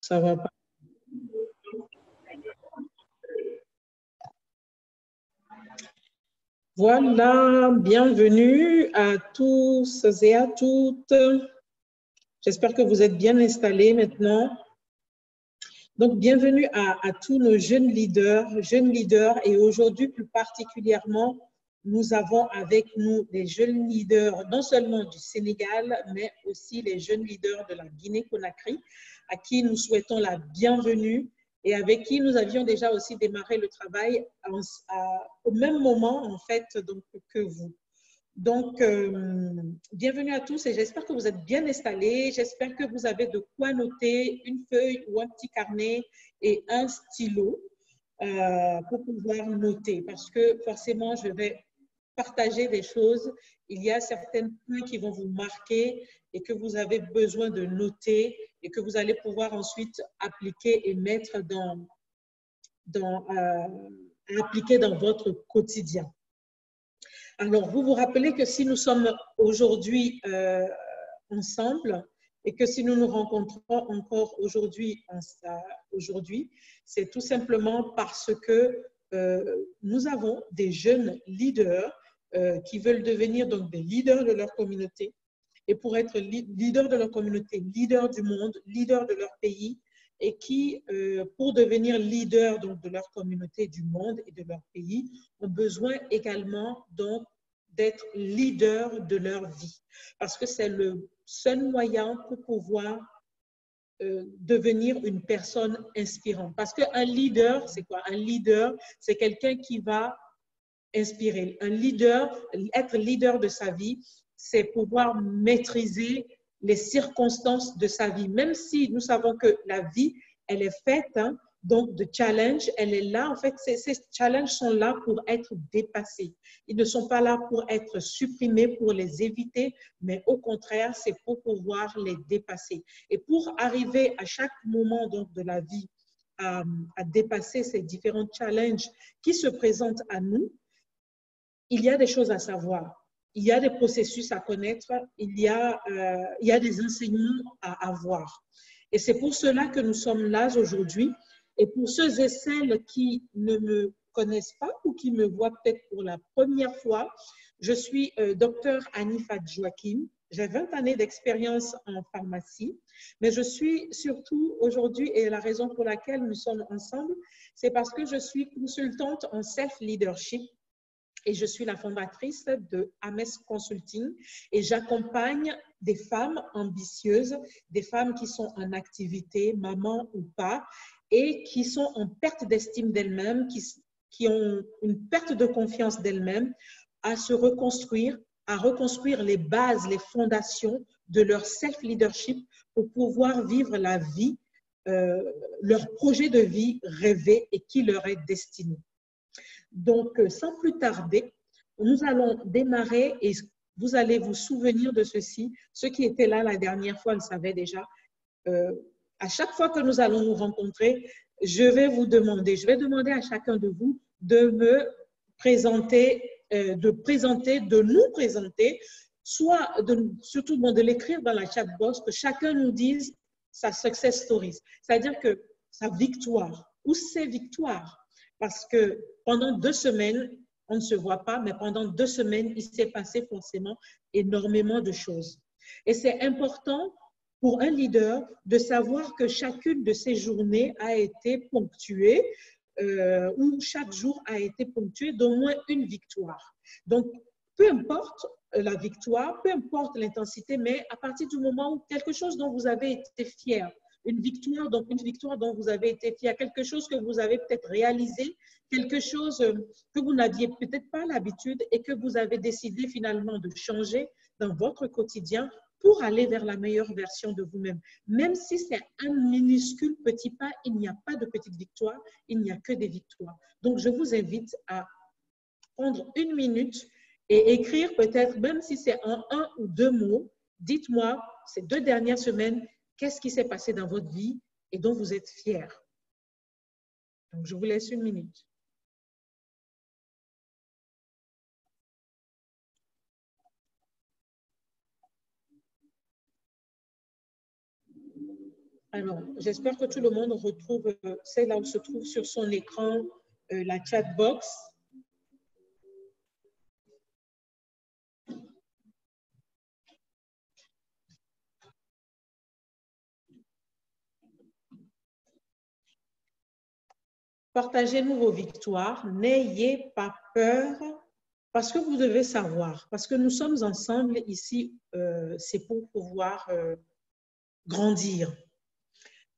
Ça va pas. Voilà, bienvenue à tous et à toutes. J'espère que vous êtes bien installés maintenant. Donc, bienvenue à tous nos jeunes leaders. Et aujourd'hui, plus particulièrement, nous avons avec nous des jeunes leaders, non seulement du Sénégal, mais aussi les jeunes leaders de la Guinée-Conakry, à qui nous souhaitons la bienvenue et avec qui nous avions déjà aussi démarré le travail au même moment, en fait, donc, que vous. Donc, bienvenue à tous et j'espère que vous êtes bien installés. J'espère que vous avez de quoi noter, une feuille ou un petit carnet et un stylo pour pouvoir noter parce que forcément, je vais partager des choses. Il y a certains points qui vont vous marquer et que vous avez besoin de noter et que vous allez pouvoir ensuite appliquer et mettre appliquer dans votre quotidien. Alors, vous vous rappelez que si nous sommes aujourd'hui ensemble et que si nous nous rencontrons encore aujourd'hui, c'est tout simplement parce que nous avons des jeunes leaders qui veulent devenir donc des leaders de leur communauté. Et pour être leader de leur communauté, leader du monde, leader de leur pays, et qui, pour devenir leader donc, de leur communauté, du monde et de leur pays, ont besoin également donc d'être leader de leur vie. Parce que c'est le seul moyen pour pouvoir devenir une personne inspirante. Parce qu'un leader, c'est quoi? Un leader, c'est quelqu'un qui va inspirer. Un leader, être leader de sa vie, c'est pouvoir maîtriser les circonstances de sa vie. Même si nous savons que la vie, elle est faite, hein, donc de challenge, elle est là. En fait, ces challenges sont là pour être dépassés. Ils ne sont pas là pour être supprimés, pour les éviter, mais au contraire, c'est pour pouvoir les dépasser. Et pour arriver à chaque moment donc, de la vie à dépasser ces différents challenges qui se présentent à nous, il y a des choses à savoir, il y a des processus à connaître, il y a des enseignements à avoir. Et c'est pour cela que nous sommes là aujourd'hui. Et pour ceux et celles qui ne me connaissent pas ou qui me voient peut-être pour la première fois, je suis docteur Anifat Joachim. J'ai 20 années d'expérience en pharmacie, mais je suis surtout aujourd'hui, et la raison pour laquelle nous sommes ensemble, c'est parce que je suis consultante en self-leadership et je suis la fondatrice de Ames Consulting et j'accompagne des femmes ambitieuses, des femmes qui sont en activité, maman ou pas, et qui sont en perte d'estime d'elles-mêmes, qui ont une perte de confiance d'elles-mêmes, à se reconstruire, à reconstruire les bases, les fondations de leur self-leadership pour pouvoir vivre la vie, leur projet de vie rêvé et qui leur est destiné. Donc, sans plus tarder, nous allons démarrer et vous allez vous souvenir de ceci. Ceux qui étaient là la dernière fois le savaient déjà. À chaque fois que nous allons nous rencontrer, je vais demander à chacun de vous de me présenter, de nous présenter, surtout de l'écrire dans la chat box, que chacun nous dise sa success stories, c'est-à-dire que sa victoire ou ses victoires. Parce que pendant 2 semaines, on ne se voit pas, mais pendant 2 semaines, il s'est passé forcément énormément de choses. Et c'est important pour un leader de savoir que chacune de ces journées a été ponctuée ou chaque jour a été ponctué d'au moins une victoire. Donc, peu importe la victoire, peu importe l'intensité, mais à partir du moment où quelque chose dont vous avez été fier, une victoire dont vous avez été fier, quelque chose que vous avez peut-être réalisé, quelque chose que vous n'aviez peut-être pas l'habitude et que vous avez décidé finalement de changer dans votre quotidien pour aller vers la meilleure version de vous-même. Même si c'est un minuscule petit pas, il n'y a pas de petite victoire, il n'y a que des victoires. Donc, je vous invite à prendre 1 minute et écrire peut-être, même si c'est en 1 ou 2 mots, dites-moi ces 2 dernières semaines, qu'est-ce qui s'est passé dans votre vie et dont vous êtes fiers. Donc, je vous laisse 1 minute. Alors, j'espère que tout le monde retrouve, c'est là où se trouve sur son écran la chat box. Partagez-nous vos victoires, n'ayez pas peur, parce que vous devez savoir, parce que nous sommes ensemble ici, c'est pour pouvoir grandir.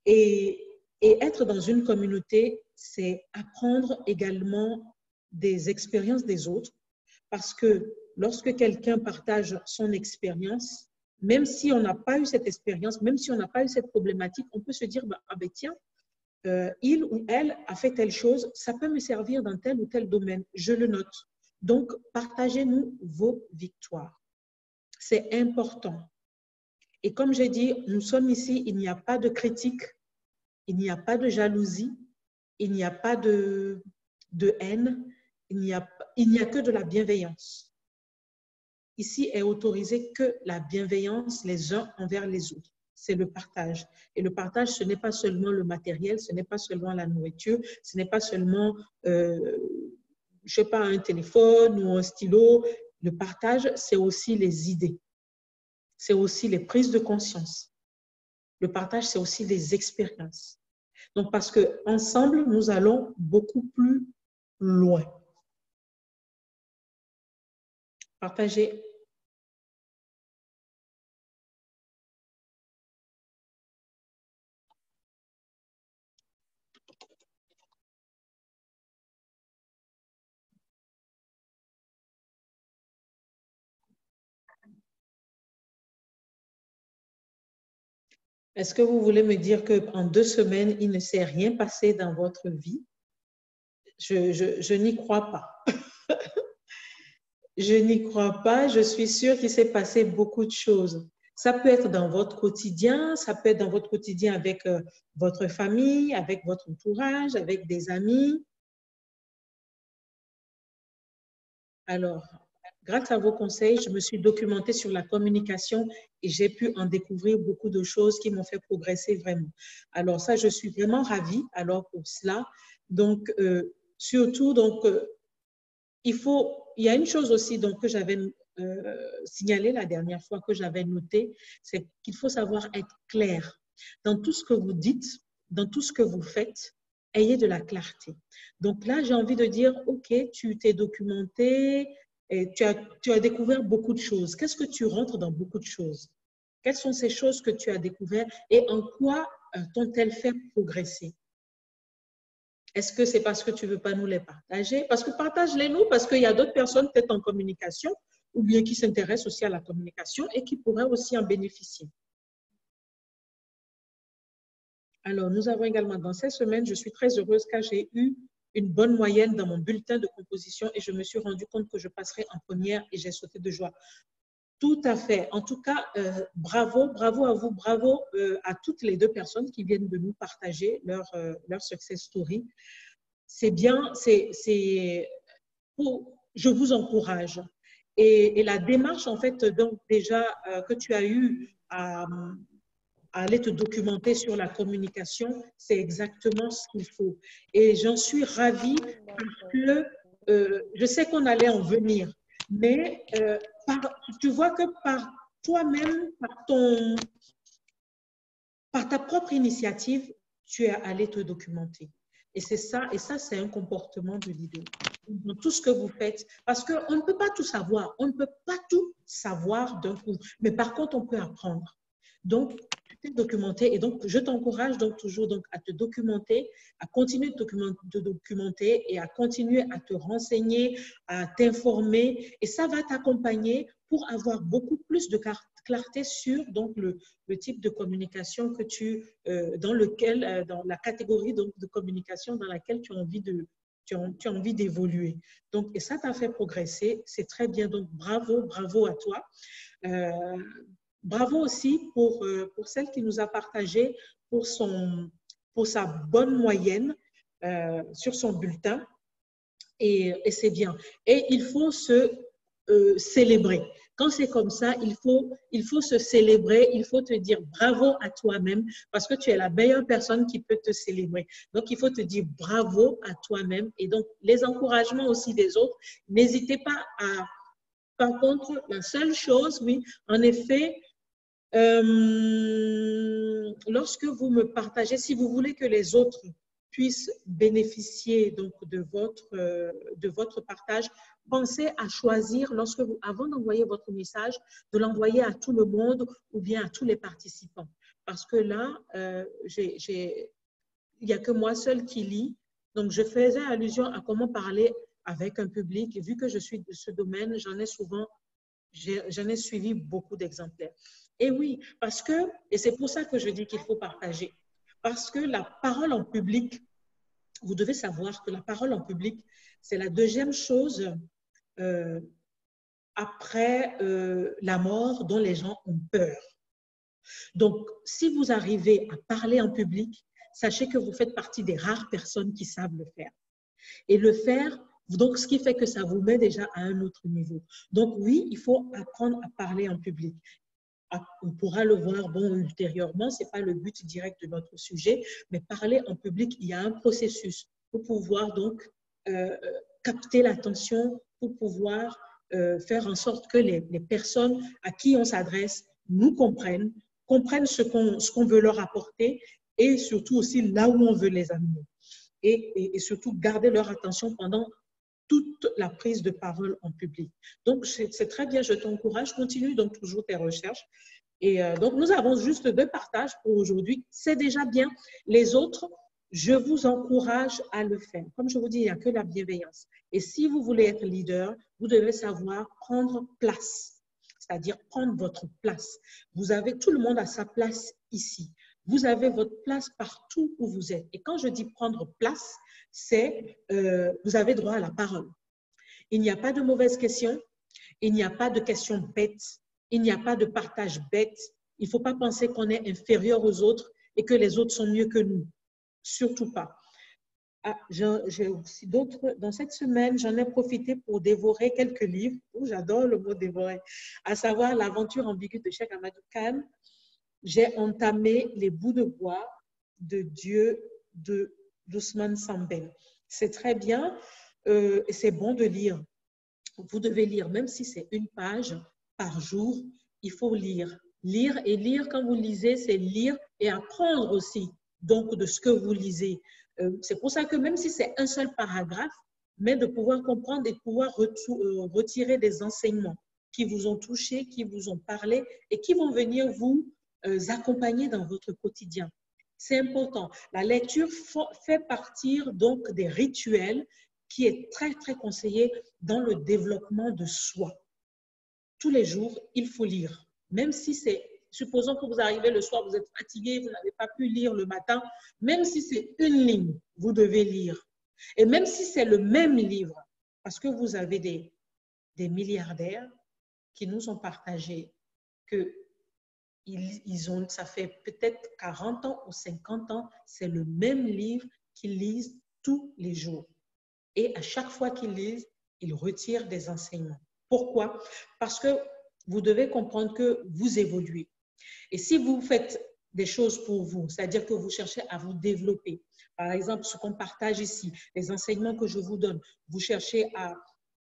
Et être dans une communauté, c'est apprendre également des expériences des autres, parce que lorsque quelqu'un partage son expérience, même si on n'a pas eu cette expérience, même si on n'a pas eu cette problématique, on peut se dire, ah ben tiens, il ou elle a fait telle chose, ça peut me servir dans tel ou tel domaine, je le note. Donc, partagez-nous vos victoires. C'est important. Et comme j'ai dit, nous sommes ici, il n'y a pas de critique, il n'y a pas de jalousie, il n'y a pas de haine, il n'y a que de la bienveillance. Ici est autorisé que la bienveillance les uns envers les autres. C'est le partage. Et le partage, ce n'est pas seulement le matériel, ce n'est pas seulement la nourriture, ce n'est pas seulement, je ne sais pas, un téléphone ou un stylo. Le partage, c'est aussi les idées. C'est aussi les prises de conscience. Le partage, c'est aussi les expériences. Donc, parce qu'ensemble, nous allons beaucoup plus loin. Partagez. Est-ce que vous voulez me dire qu'en 2 semaines, il ne s'est rien passé dans votre vie? Je n'y crois pas. Je n'y crois pas. Je suis sûre qu'il s'est passé beaucoup de choses. Ça peut être dans votre quotidien, ça peut être dans votre quotidien avec votre famille, avec votre entourage, avec des amis. Alors, grâce à vos conseils, je me suis documentée sur la communication et j'ai pu en découvrir beaucoup de choses qui m'ont fait progresser vraiment. Alors ça, je suis vraiment ravie alors pour cela. Donc, surtout, donc, il y a une chose aussi donc, que j'avais signalée la dernière fois, que j'avais notée, c'est qu'il faut savoir être clair. Dans tout ce que vous dites, dans tout ce que vous faites, ayez de la clarté. Donc là, j'ai envie de dire, OK, tu t'es documenté, et tu as découvert beaucoup de choses. Qu'est-ce que tu rentres dans beaucoup de choses? Quelles sont ces choses que tu as découvertes et en quoi t'ont-elles fait progresser? Est-ce que c'est parce que tu ne veux pas nous les partager? Parce que partage-les nous, parce qu'il y a d'autres personnes peut-être en communication ou bien qui s'intéressent aussi à la communication et qui pourraient aussi en bénéficier. Alors, nous avons également, dans cette semaine, je suis très heureuse car j'ai eu une bonne moyenne dans mon bulletin de composition et je me suis rendu compte que je passerais en première et j'ai sauté de joie. Tout à fait. En tout cas, bravo, bravo à vous, bravo à toutes les 2 personnes qui viennent de nous partager leur success story. C'est bien, je vous encourage. Et la démarche, en fait, donc déjà que tu as eu à aller te documenter sur la communication, c'est exactement ce qu'il faut. Et j'en suis ravie parce que je sais qu'on allait en venir, mais tu vois que par toi-même, par ta propre initiative, tu es allé te documenter. Et ça, c'est un comportement de leader. Dans tout ce que vous faites, parce qu'on ne peut pas tout savoir, on ne peut pas tout savoir d'un coup, mais par contre, on peut apprendre. Donc, tu t'es documenté et donc, je t'encourage donc toujours donc, à te documenter, à continuer de te documenter et à continuer à te renseigner, à t'informer et ça va t'accompagner pour avoir beaucoup plus de clarté sur donc, le type de communication que dans la catégorie donc, de communication dans laquelle tu as envie d'évoluer. Donc, et ça t'a fait progresser, c'est très bien. Donc, bravo, bravo à toi. Bravo aussi pour celle qui nous a partagé pour sa bonne moyenne sur son bulletin. Et c'est bien. Et il faut célébrer. Quand c'est comme ça, il faut se célébrer, il faut te dire bravo à toi-même parce que tu es la meilleure personne qui peut te célébrer. Donc, il faut te dire bravo à toi-même et donc les encouragements aussi des autres. N'hésitez pas à… Par contre, la seule chose, oui, en effet, lorsque vous me partagez, si vous voulez que les autres puissent bénéficier donc de votre partage, pensez à choisir, avant d'envoyer votre message, de l'envoyer à tout le monde ou bien à tous les participants. Parce que là, il n'y a que moi seule qui lis. Donc, je faisais allusion à comment parler avec un public. Et vu que je suis de ce domaine, j'en ai suivi beaucoup d'exemplaires. Et oui, et c'est pour ça que je dis qu'il faut partager. Parce que la parole en public, vous devez savoir que la parole en public, c'est la deuxième chose après la mort dont les gens ont peur. Donc, si vous arrivez à parler en public, sachez que vous faites partie des rares personnes qui savent le faire. Et le faire, donc, ce qui fait que ça vous met déjà à un autre niveau. Donc, oui, il faut apprendre à parler en public. On pourra le voir ultérieurement, ce n'est pas le but direct de notre sujet, mais parler en public, il y a un processus pour pouvoir donc capter l'attention, pour pouvoir faire en sorte que les personnes à qui on s'adresse nous comprennent ce qu'on veut leur apporter et surtout aussi là où on veut les amener. Et surtout garder leur attention pendant toute la prise de parole en public. Donc, c'est très bien, je t'encourage, continue donc toujours tes recherches. Et donc, nous avons juste 2 partages pour aujourd'hui. C'est déjà bien. Les autres, je vous encourage à le faire. Comme je vous dis, il n'y a que la bienveillance. Et si vous voulez être leader, vous devez savoir prendre place, c'est-à-dire prendre votre place. Tout le monde a sa place ici. Vous avez votre place partout où vous êtes. Et quand je dis prendre place, c'est vous avez droit à la parole. Il n'y a pas de mauvaises questions, il n'y a pas de questions bêtes, il n'y a pas de partage bête. Il ne faut pas penser qu'on est inférieur aux autres et que les autres sont mieux que nous. Surtout pas. J'ai aussi d'autres. Dans cette semaine, j'en ai profité pour dévorer quelques livres. J'adore le mot dévorer. À savoir L'aventure ambiguë de Cheikh Ahmadou Khan. J'ai entamé Les bouts de bois de Dieu d'Ousmane Sambel. C'est très bien et c'est bon de lire. Vous devez lire, même si c'est 1 page par jour, il faut lire. Lire et lire, quand vous lisez, c'est lire et apprendre aussi donc de ce que vous lisez. C'est pour ça que même si c'est un seul paragraphe, mais de pouvoir comprendre et de pouvoir retirer des enseignements qui vous ont touché, qui vous ont parlé et qui vont venir vous accompagner dans votre quotidien. C'est important. La lecture fait partir donc des rituels qui est très, très conseillé dans le développement de soi. Tous les jours, il faut lire. Même si supposons que vous arrivez le soir, vous êtes fatigué, vous n'avez pas pu lire le matin, même si c'est 1 ligne, vous devez lire. Et même si c'est le même livre, parce que vous avez des milliardaires qui nous ont partagé que ça fait peut-être 40 ans ou 50 ans, c'est le même livre qu'ils lisent tous les jours. Et à chaque fois qu'ils lisent, ils retirent des enseignements. Pourquoi? Parce que vous devez comprendre que vous évoluez. Et si vous faites des choses pour vous, c'est-à-dire que vous cherchez à vous développer, par exemple, ce qu'on partage ici, les enseignements que je vous donne, vous cherchez à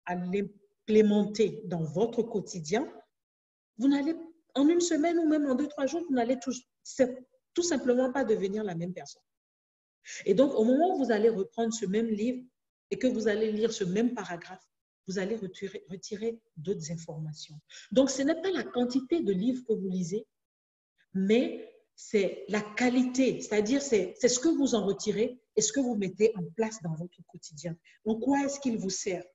l'implémenter dans votre quotidien, vous n'allez, en 1 semaine ou même en 2-3 jours, vous n'allez tout simplement pas devenir la même personne. Et donc, au moment où vous allez reprendre ce même livre et que vous allez lire ce même paragraphe, vous allez retirer d'autres informations. Donc, ce n'est pas la quantité de livres que vous lisez, mais c'est la qualité, c'est-à-dire c'est ce que vous en retirez et ce que vous mettez en place dans votre quotidien. En quoi est-ce qu'il vous sert?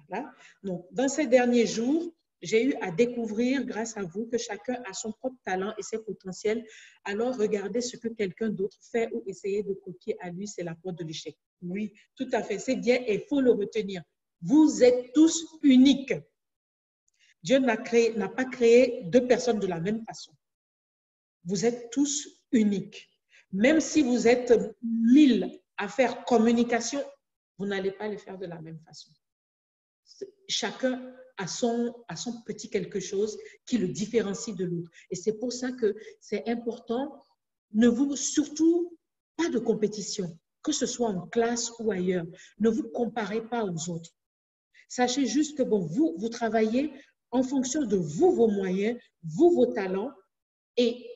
Voilà. Donc, dans ces derniers jours, j'ai eu à découvrir, grâce à vous, que chacun a son propre talent et ses potentiels. Alors, regardez ce que quelqu'un d'autre fait ou essayez de copier à lui, c'est la porte de l'échec. Oui, tout à fait, c'est bien et il faut le retenir. Vous êtes tous uniques. Dieu n'a pas créé 2 personnes de la même façon. Vous êtes tous uniques. Même si vous êtes 1000 à faire communication, vous n'allez pas le faire de la même façon. chacun a son petit quelque chose qui le différencie de l'autre. Et c'est pour ça que c'est important, surtout pas de compétition, que ce soit en classe ou ailleurs. Ne vous comparez pas aux autres. Sachez juste que bon, vous travaillez en fonction de vous, vos moyens, vous, vos talents, et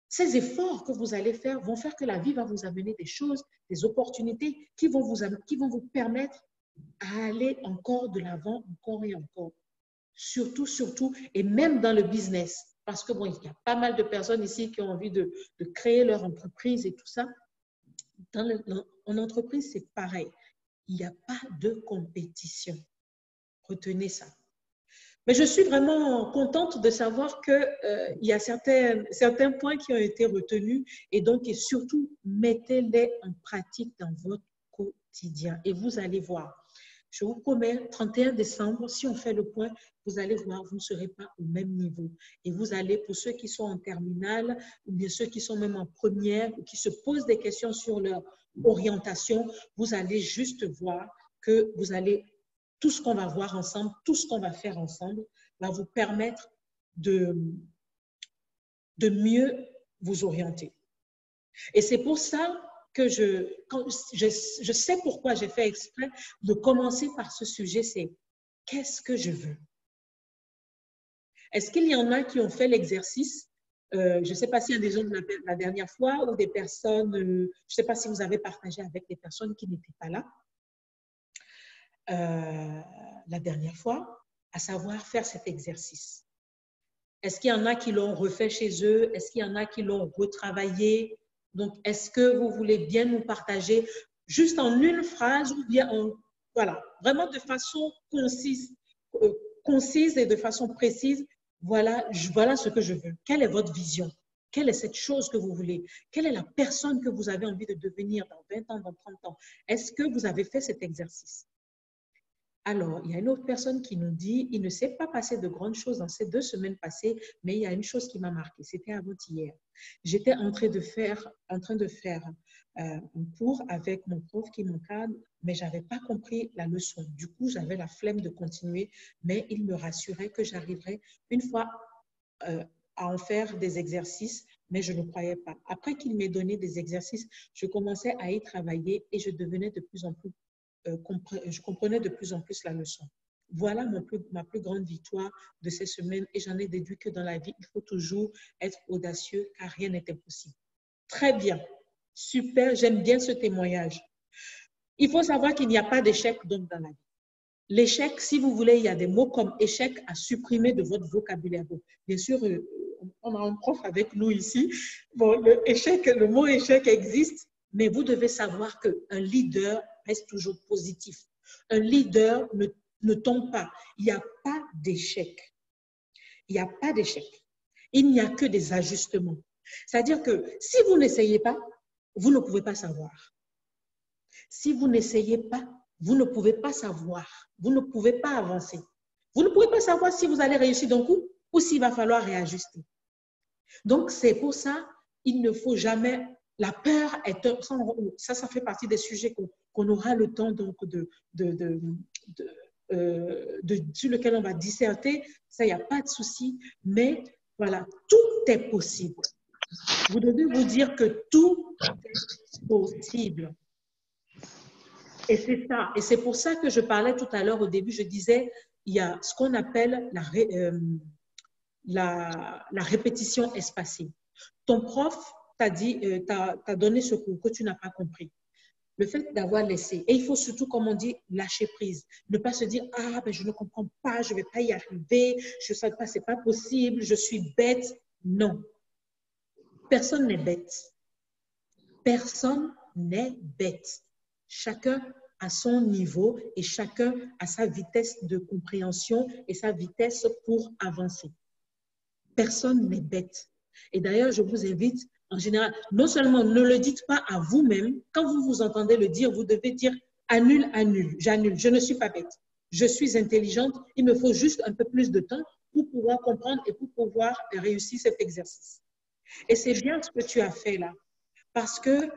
ces efforts que vous allez faire vont faire que la vie va vous amener des choses, des opportunités qui vont vous permettre à aller encore de l'avant, encore et encore. Surtout, et même dans le business. Parce que bon, il y a pas mal de personnes ici qui ont envie de créer leur entreprise et tout ça. En entreprise, c'est pareil. Il n'y a pas de compétition. Retenez ça. Mais je suis vraiment contente de savoir qu'il y a certains points qui ont été retenus et donc, et surtout, mettez-les en pratique dans votre quotidien et vous allez voir. Je vous promets, 31 décembre, si on fait le point, vous allez voir, vous ne serez pas au même niveau. Et vous allez, pour ceux qui sont en terminale, ou bien ceux qui sont même en première, ou qui se posent des questions sur leur orientation, vous allez juste voir que vous allez, tout ce qu'on va voir ensemble, tout ce qu'on va faire ensemble, va vous permettre de mieux vous orienter. Et c'est pour ça que je sais pourquoi j'ai fait exprès de commencer par ce sujet, c'est qu'est-ce que je veux? Est-ce qu'il y en a qui ont fait l'exercice? Je ne sais pas s'il y a des gens de la dernière fois ou des personnes, je ne sais pas si vous avez partagé avec des personnes qui n'étaient pas là la dernière fois, à savoir faire cet exercice. Est-ce qu'il y en a qui l'ont refait chez eux? Est-ce qu'il y en a qui l'ont retravaillé? Donc, est-ce que vous voulez bien nous partager juste en une phrase ou bien voilà, vraiment de façon concise et de façon précise, voilà ce que je veux. Quelle est votre vision? Quelle est cette chose que vous voulez? Quelle est la personne que vous avez envie de devenir dans 20 ans, dans 30 ans? Est-ce que vous avez fait cet exercice? Alors, il y a une autre personne qui nous dit, il ne s'est pas passé de grandes choses dans ces 2 semaines passées, mais il y a une chose qui m'a marqué, c'était avant-hier. J'étais en train de faire un cours avec mon prof qui m'encadre, mais je n'avais pas compris la leçon. Du coup, j'avais la flemme de continuer, mais il me rassurait que j'arriverais une fois à en faire des exercices, mais je ne croyais pas. Après qu'il m'ait donné des exercices, je commençais à y travailler et je devenais de plus en plus je comprenais de plus en plus la leçon. Voilà ma plus grande victoire de ces semaines et j'en ai déduit que dans la vie, il faut toujours être audacieux car rien n'est impossible. Très bien, super, j'aime bien ce témoignage. Il faut savoir qu'il n'y a pas d'échec donc dans la vie. L'échec, si vous voulez, il y a des mots comme échec à supprimer de votre vocabulaire. Bon, bien sûr, on a un prof avec nous ici. Bon, le mot échec existe, mais vous devez savoir qu'un leader reste toujours positif. Un leader ne tombe pas. Il n'y a pas d'échec. Il n'y a pas d'échec. Il n'y a que des ajustements. C'est-à-dire que si vous n'essayez pas, vous ne pouvez pas savoir. Si vous n'essayez pas, vous ne pouvez pas savoir. Vous ne pouvez pas avancer. Vous ne pouvez pas savoir si vous allez réussir d'un coup ou s'il va falloir réajuster. Donc, c'est pour ça, il ne faut jamais... La peur, ça fait partie des sujets qu'on aura le temps donc sur lequel on va disserter. Ça, il n'y a pas de souci. Mais voilà, tout est possible. Vous devez vous dire que tout est possible. Et c'est ça. Et c'est pour ça que je parlais tout à l'heure au début, je disais, il y a ce qu'on appelle la répétition espacée. Ton prof t'a donné ce cours que tu n'as pas compris. Le fait d'avoir laissé, et il faut surtout, comme on dit, lâcher prise. Ne pas se dire, ah, ben, je ne comprends pas, je ne vais pas y arriver, je ne sais pas, ce n'est pas possible, je suis bête. Non. Personne n'est bête. Personne n'est bête. Chacun à son niveau et chacun à sa vitesse de compréhension et sa vitesse pour avancer. Personne n'est bête. Et d'ailleurs, je vous invite, en général, non seulement ne le dites pas à vous-même, quand vous vous entendez le dire, vous devez dire annule, j'annule, je ne suis pas bête. Je suis intelligente, il me faut juste un peu plus de temps pour pouvoir comprendre et pour pouvoir réussir cet exercice. Et c'est bien ce que tu as fait là, parce que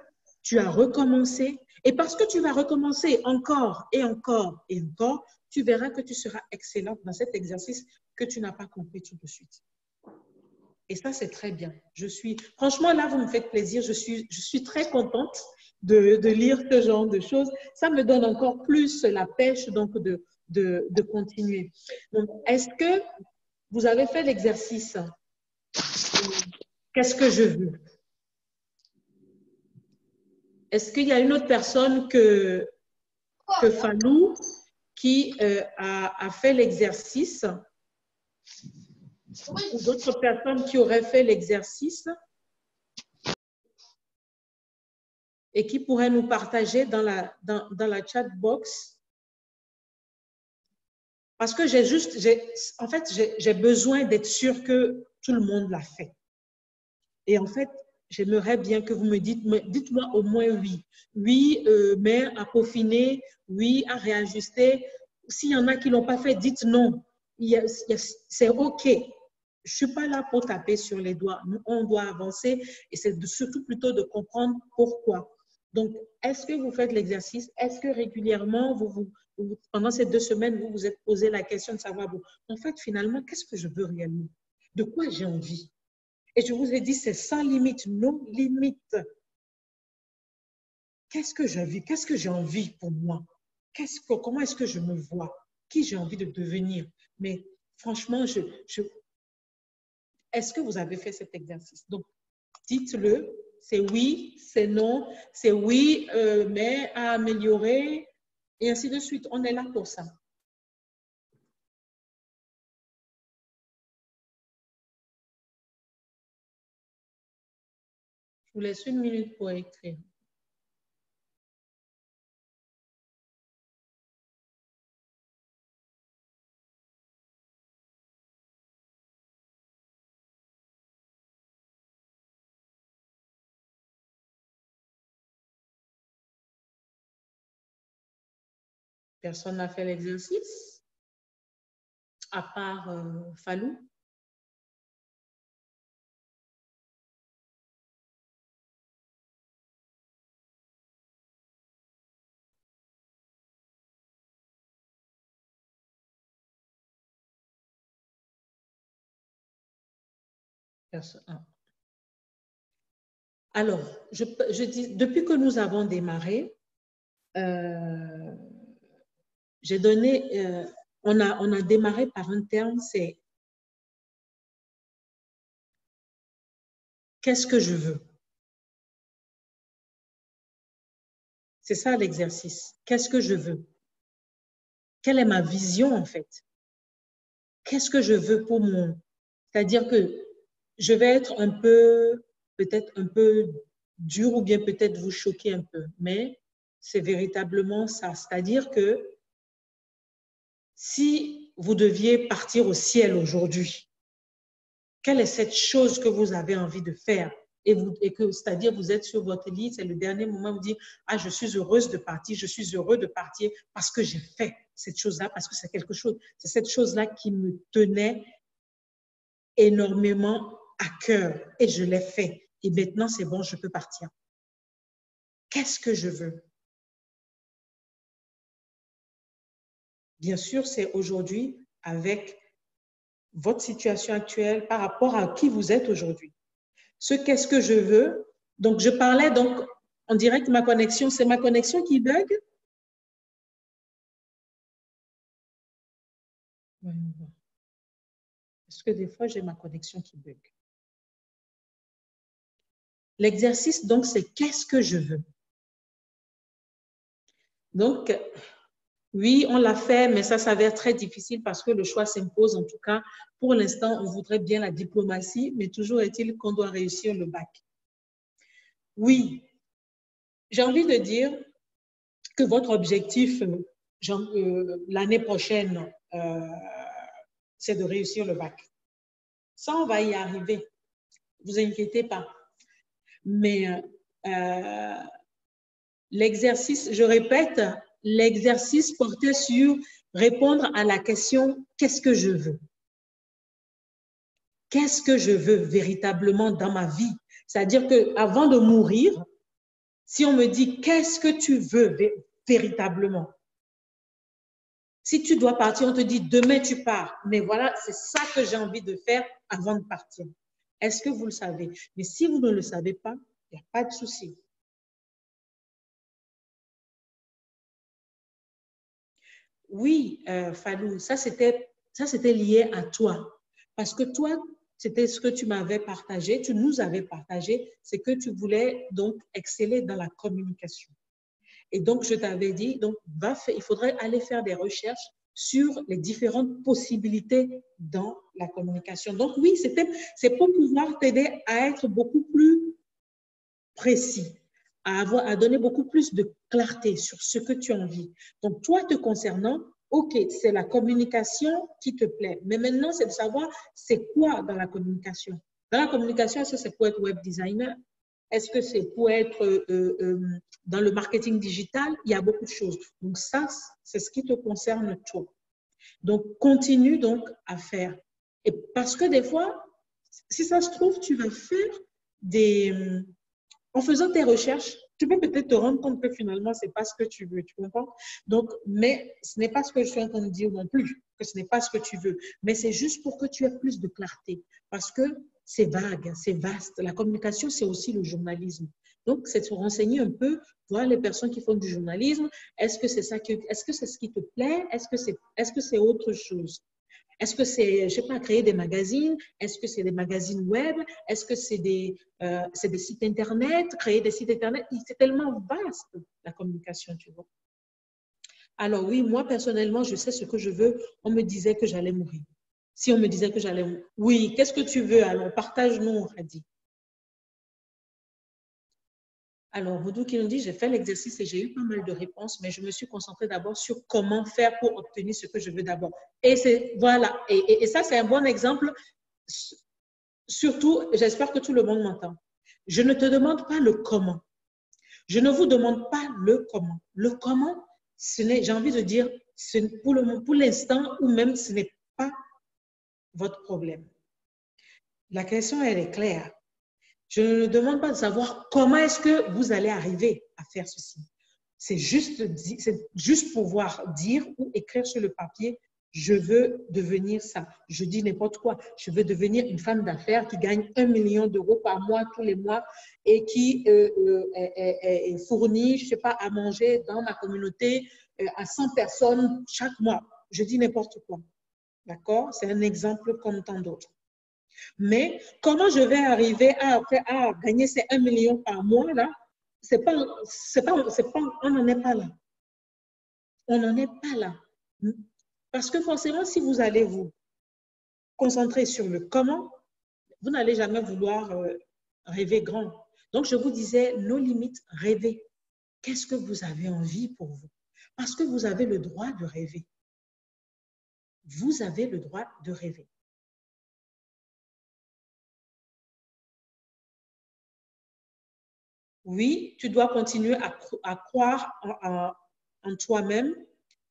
tu as recommencé. Et parce que tu vas recommencer encore et encore et encore, tu verras que tu seras excellente dans cet exercice que tu n'as pas compris tout de suite. Et ça, c'est très bien. Franchement, là, vous me faites plaisir. Je suis très contente de lire ce genre de choses. Ça me donne encore plus la pêche donc de continuer. Donc, est-ce que vous avez fait l'exercice? Qu'est-ce que je veux? Est-ce qu'il y a une autre personne que Falou qui a fait l'exercice? Ou d'autres personnes qui auraient fait l'exercice et qui pourraient nous partager dans la chat box? Parce que j'ai besoin d'être sûre que tout le monde l'a fait. Et en fait, j'aimerais bien que vous me dites-moi au moins oui. Oui, mais à peaufiner, oui, à réajuster. S'il y en a qui ne l'ont pas fait, dites non. C'est OK. Je ne suis pas là pour taper sur les doigts. On doit avancer et c'est surtout plutôt de comprendre pourquoi. Donc, est-ce que vous faites l'exercice? Est-ce que régulièrement, pendant ces 2 semaines, vous vous êtes posé la question de savoir, bon, en fait, finalement, qu'est-ce que je veux réellement? De quoi j'ai envie? Et je vous ai dit, c'est sans limite, non limite. Qu'est-ce que j'ai envie? Qu'est-ce que j'ai envie pour moi? Comment est-ce que je me vois? Qui j'ai envie de devenir? Mais franchement, est-ce que vous avez fait cet exercice? Donc, dites-le. C'est oui, c'est non, c'est oui, mais à améliorer, et ainsi de suite. On est là pour ça. Je vous laisse 1 minute pour écrire. Personne n'a fait l'exercice, à part Falou. Personne. Alors, je dis, depuis que nous avons démarré, j'ai donné, on a démarré par un terme, c'est qu'est-ce que je veux? C'est ça l'exercice. Qu'est-ce que je veux? Quelle est ma vision en fait? Qu'est-ce que je veux pour mon... C'est-à-dire que je vais être peut-être un peu dur ou bien peut-être vous choquer un peu, mais c'est véritablement ça. C'est-à-dire que si vous deviez partir au ciel aujourd'hui, quelle est cette chose que vous avez envie de faire? Et que, c'est-à-dire, vous êtes sur votre lit, c'est le dernier moment, vous dites, ah, je suis heureuse de partir, je suis heureux de partir parce que j'ai fait cette chose-là, parce que c'est quelque chose, c'est cette chose-là qui me tenait énormément à cœur et je l'ai fait. Et maintenant, c'est bon, je peux partir. Qu'est-ce que je veux? Bien sûr, c'est aujourd'hui avec votre situation actuelle par rapport à qui vous êtes aujourd'hui. Ce qu'est-ce que je veux? Donc, je parlais, donc, on dirait que ma connexion, c'est ma connexion qui bug? Parce que des fois, j'ai ma connexion qui bug. L'exercice, donc, c'est qu'est-ce que je veux? Donc, oui, on l'a fait, mais ça s'avère très difficile parce que le choix s'impose. En tout cas, pour l'instant, on voudrait bien la diplomatie, mais toujours est-il qu'on doit réussir le bac. Oui, j'ai envie de dire que votre objectif l'année prochaine, c'est de réussir le bac. Ça, on va y arriver. Ne vous inquiétez pas. Mais l'exercice, je répète, l'exercice portait sur répondre à la question « Qu'est-ce que je veux ?» Qu'est-ce que je veux véritablement dans ma vie? C'est-à-dire qu'avant de mourir, Si on me dit, qu'est-ce que tu veux véritablement? Si tu dois partir, on te dit, demain tu pars. Mais voilà, c'est ça que j'ai envie de faire avant de partir. Est-ce que vous le savez? Mais si vous ne le savez pas, il n'y a pas de souci. Oui, Fallou, ça c'était lié à toi. Parce que toi, c'était ce que tu m'avais partagé, tu nous avais partagé, c'est que tu voulais donc exceller dans la communication. Et donc, je t'avais dit, donc, il faudrait aller faire des recherches sur les différentes possibilités dans la communication. Donc, oui, c'est pour pouvoir t'aider à être beaucoup plus précis, à donner beaucoup plus de clarté sur ce que tu as envie. Donc, toi, te concernant, OK, c'est la communication qui te plaît. Mais maintenant, c'est de savoir c'est quoi dans la communication. Dans la communication, est-ce que c'est pour être web designer? Est-ce que c'est pour être dans le marketing digital? Il y a beaucoup de choses. Donc, ça, c'est ce qui te concerne toi. Donc, continue donc à faire. Et parce que des fois, si ça se trouve, tu vas faire en faisant tes recherches, tu peux peut-être te rendre compte que finalement, ce n'est pas ce que tu veux, tu comprends? Donc, mais ce n'est pas ce que je suis en train de dire non plus, que ce n'est pas ce que tu veux. Mais c'est juste pour que tu aies plus de clarté. Parce que c'est vague, c'est vaste. La communication, c'est aussi le journalisme. Donc, c'est de se renseigner un peu, voir les personnes qui font du journalisme. Est-ce que c'est ce qui te plaît? Est-ce que c'est autre chose? Est-ce que c'est, je ne sais pas, créer des magazines? Est-ce que c'est des magazines web? Est-ce que c'est des sites Internet? Créer des sites Internet? C'est tellement vaste, la communication, tu vois. Alors oui, moi, personnellement, je sais ce que je veux. On me disait que j'allais mourir. Si on me disait que j'allais mourir, oui, qu'est-ce que tu veux? Alors, partage-nous, on a dit. Alors, Voodoo qui nous dit, j'ai fait l'exercice et j'ai eu pas mal de réponses, mais je me suis concentrée d'abord sur comment faire pour obtenir ce que je veux d'abord. Et c'est, voilà, et ça, c'est un bon exemple. Surtout, j'espère que tout le monde m'entend. Je ne te demande pas le comment. Je ne vous demande pas le comment. Le comment, j'ai envie de dire, pour l'instant, ou même ce n'est pas votre problème. La question, elle est claire. Je ne demande pas de savoir comment est-ce que vous allez arriver à faire ceci. C'est juste pouvoir dire ou écrire sur le papier, je veux devenir ça. Je dis n'importe quoi. Je veux devenir une femme d'affaires qui gagne 1 million d'euros par mois, tous les mois, et qui fournit, je ne sais pas, à manger dans ma communauté à 100 personnes chaque mois. Je dis n'importe quoi. D'accord? C'est un exemple comme tant d'autres. Mais comment je vais arriver à gagner ces 1 million par mois, là, on n'en est pas là. On n'en est pas là. Parce que forcément, si vous allez vous concentrer sur le comment, vous n'allez jamais vouloir rêver grand. Donc, je vous disais, nos limites, rêver. Qu'est-ce que vous avez envie pour vous? Parce que vous avez le droit de rêver. Vous avez le droit de rêver. Oui, tu dois continuer à croire en toi-même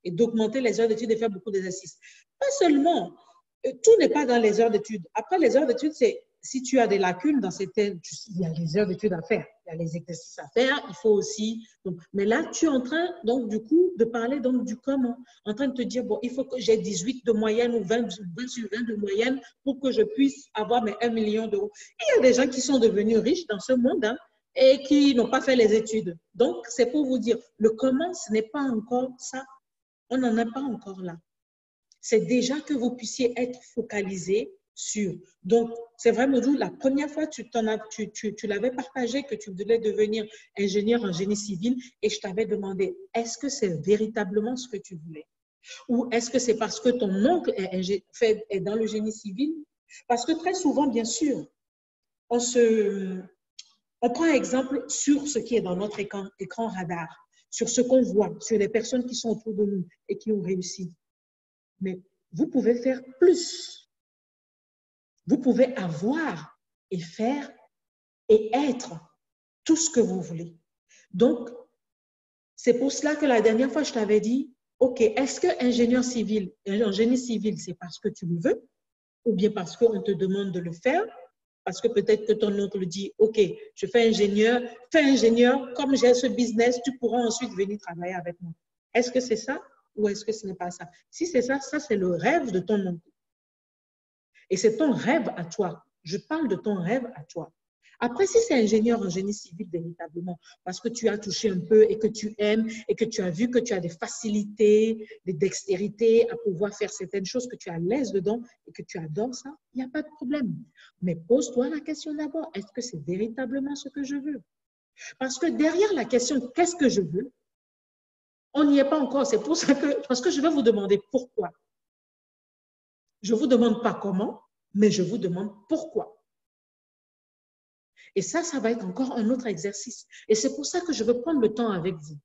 et d'augmenter les heures d'études et faire beaucoup d'exercices. Pas seulement, tout n'est pas dans les heures d'études. Après, les heures d'études, c'est si tu as des lacunes dans certaines, il y a les heures d'études à faire, il y a les exercices à faire, il faut aussi. Donc, mais là, tu es en train, donc, du coup, de parler donc, du comment. En train de te dire, bon, il faut que j'ai 18 de moyenne ou 20 sur 20 de moyenne pour que je puisse avoir mes 1 million d'euros. Il y a des gens qui sont devenus riches dans ce monde, hein, et qui n'ont pas fait les études. Donc, c'est pour vous dire, le comment, ce n'est pas encore ça. On n'en est pas encore là. C'est déjà que vous puissiez être focalisé sur. Donc, c'est vrai, Modou, la première fois, tu l'avais partagé que tu voulais devenir ingénieur en génie civil et je t'avais demandé, est-ce que c'est véritablement ce que tu voulais? Ou est-ce que c'est parce que ton oncle est dans le génie civil? Parce que très souvent, bien sûr, on prend exemple sur ce qui est dans notre écran radar, sur ce qu'on voit, sur les personnes qui sont autour de nous et qui ont réussi. Mais vous pouvez faire plus. Vous pouvez avoir et faire et être tout ce que vous voulez. Donc, c'est pour cela que la dernière fois, je t'avais dit, OK, est-ce que ingénieur en génie civil, c'est parce que tu le veux ou bien parce qu'on te demande de le faire? Parce que peut-être que ton oncle dit, OK, je fais ingénieur, comme j'ai ce business, tu pourras ensuite venir travailler avec moi. Est-ce que c'est ça ou est-ce que ce n'est pas ça? Si c'est ça, ça c'est le rêve de ton oncle. Et c'est ton rêve à toi. Je parle de ton rêve à toi. Après, si c'est ingénieur en génie civil véritablement, parce que tu as touché un peu et que tu aimes et que tu as vu que tu as des facilités, des dextérités à pouvoir faire certaines choses, que tu es à l'aise dedans et que tu adores ça, il n'y a pas de problème. Mais pose-toi la question d'abord, est-ce que c'est véritablement ce que je veux? Parce que derrière la question, qu'est-ce que je veux? On n'y est pas encore. C'est pour ça que, parce que je vais vous demander pourquoi. Je ne vous demande pas comment, mais je vous demande pourquoi. Et ça va être encore un autre exercice. Et c'est pour ça que je veux prendre le temps avec vous.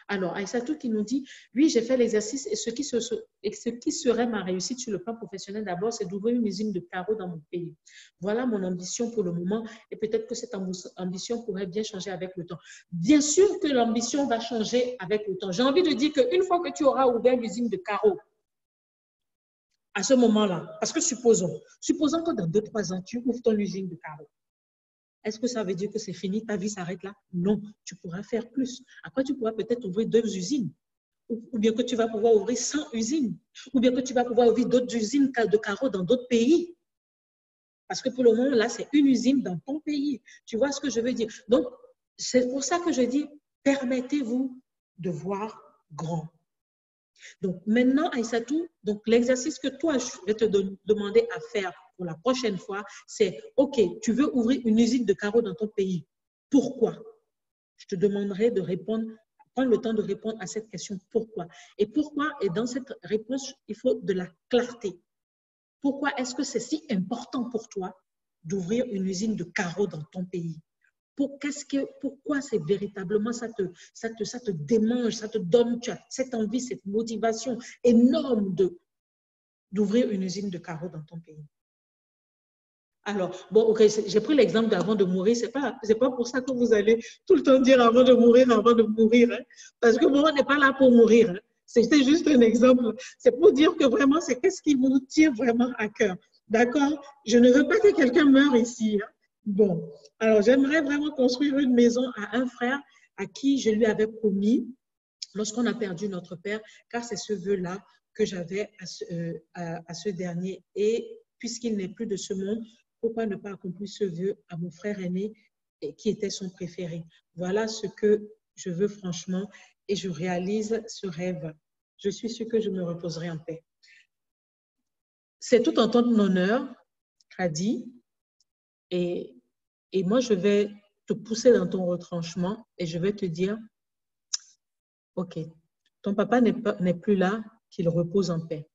Alors, Aïssatou qui nous dit, oui, j'ai fait l'exercice et ce qui serait ma réussite sur le plan professionnel d'abord, c'est d'ouvrir une usine de carreaux dans mon pays. Voilà mon ambition pour le moment et peut-être que cette ambition pourrait bien changer avec le temps. Bien sûr que l'ambition va changer avec le temps. J'ai envie de dire qu'une fois que tu auras ouvert l'usine de carreaux, à ce moment-là, parce que supposons que dans 2-3 ans, tu ouvres ton usine de carreaux. Est-ce que ça veut dire que c'est fini, ta vie s'arrête là? Non, tu pourras faire plus. Après, tu pourras peut-être ouvrir 2 usines. Ou bien que tu vas pouvoir ouvrir 100 usines. Ou bien que tu vas pouvoir ouvrir d'autres usines de carreaux dans d'autres pays. Parce que pour le moment, là, c'est une usine dans ton pays. Tu vois ce que je veux dire? Donc, c'est pour ça que je dis, permettez-vous de voir grand. Donc, maintenant, Aïssatou, donc l'exercice que toi, je vais te demander à faire pour la prochaine fois, c'est, OK, tu veux ouvrir une usine de carreaux dans ton pays. Pourquoi? Je te demanderai de répondre, prendre le temps de répondre à cette question, pourquoi? Et pourquoi? Et dans cette réponse, il faut de la clarté. Pourquoi est-ce que c'est si important pour toi d'ouvrir une usine de carreaux dans ton pays? Pourquoi c'est véritablement, ça te démange, ça te donne, tu as cette envie, cette motivation énorme d'ouvrir une usine de carreaux dans ton pays? Alors, bon, ok, j'ai pris l'exemple d'avant de mourir. C'est pas pour ça que vous allez tout le temps dire avant de mourir, hein, parce que bon, on n'est pas là pour mourir. Hein. C'était juste un exemple. C'est pour dire que vraiment, c'est qu'est-ce qui vous tient vraiment à cœur. D'accord? Je ne veux pas que quelqu'un meure ici. Hein. Bon, alors j'aimerais vraiment construire une maison à un frère à qui je lui avais promis lorsqu'on a perdu notre père, car c'est ce vœu-là que j'avais à ce dernier. Et puisqu'il n'est plus de ce monde, pourquoi ne pas accomplir ce vœu à mon frère aîné qui était son préféré? Voilà ce que je veux franchement et je réalise ce rêve. Je suis sûre que je me reposerai en paix. C'est tout en ton honneur, Khadi, et moi je vais te pousser dans ton retranchement et je vais te dire, OK, ton papa n'est plus là, qu'il repose en paix.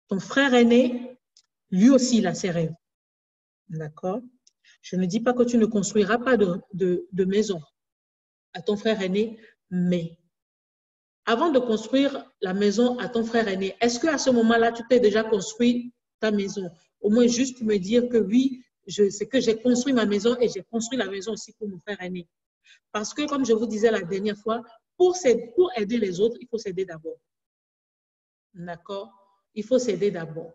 Ton frère aîné, lui aussi, il a ses rêves. D'accord? Je ne dis pas que tu ne construiras pas de maison à ton frère aîné, mais avant de construire la maison à ton frère aîné, est-ce qu'à ce moment-là, tu t'es déjà construit ta maison? Au moins, juste me dire que oui, c'est que j'ai construit ma maison et j'ai construit la maison aussi pour mon frère aîné. Parce que, comme je vous disais la dernière fois, pour aider les autres, il faut s'aider d'abord. D'accord? Il faut s'aider d'abord.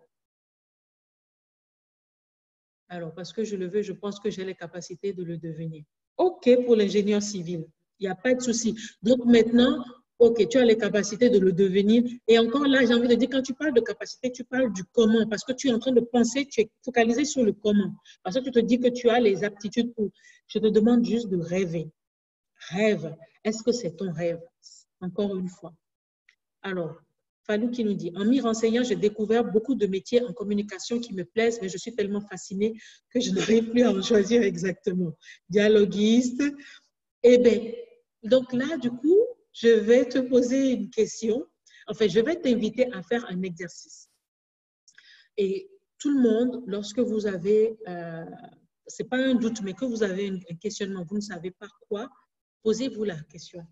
Alors, parce que je le veux, je pense que j'ai les capacités de le devenir. OK pour l'ingénieur civil. Il n'y a pas de souci. Donc maintenant, OK, tu as les capacités de le devenir. Et encore là, j'ai envie de dire, quand tu parles de capacité, tu parles du comment. Parce que tu es en train de penser, tu es focalisé sur le comment. Parce que tu te dis que tu as les aptitudes pour. Je te demande juste de rêver. Rêve. Est-ce que c'est ton rêve? Encore une fois. Alors, Falou qui nous dit, en m'y renseignant, j'ai découvert beaucoup de métiers en communication qui me plaisent, mais je suis tellement fascinée que je n'arrive plus à en choisir exactement. Dialoguiste. Eh bien, donc là, du coup, je vais te poser une question. Enfin, je vais t'inviter à faire un exercice. Et tout le monde, lorsque vous avez, ce n'est pas un doute, mais que vous avez un questionnement, vous ne savez pas quoi, posez-vous la question.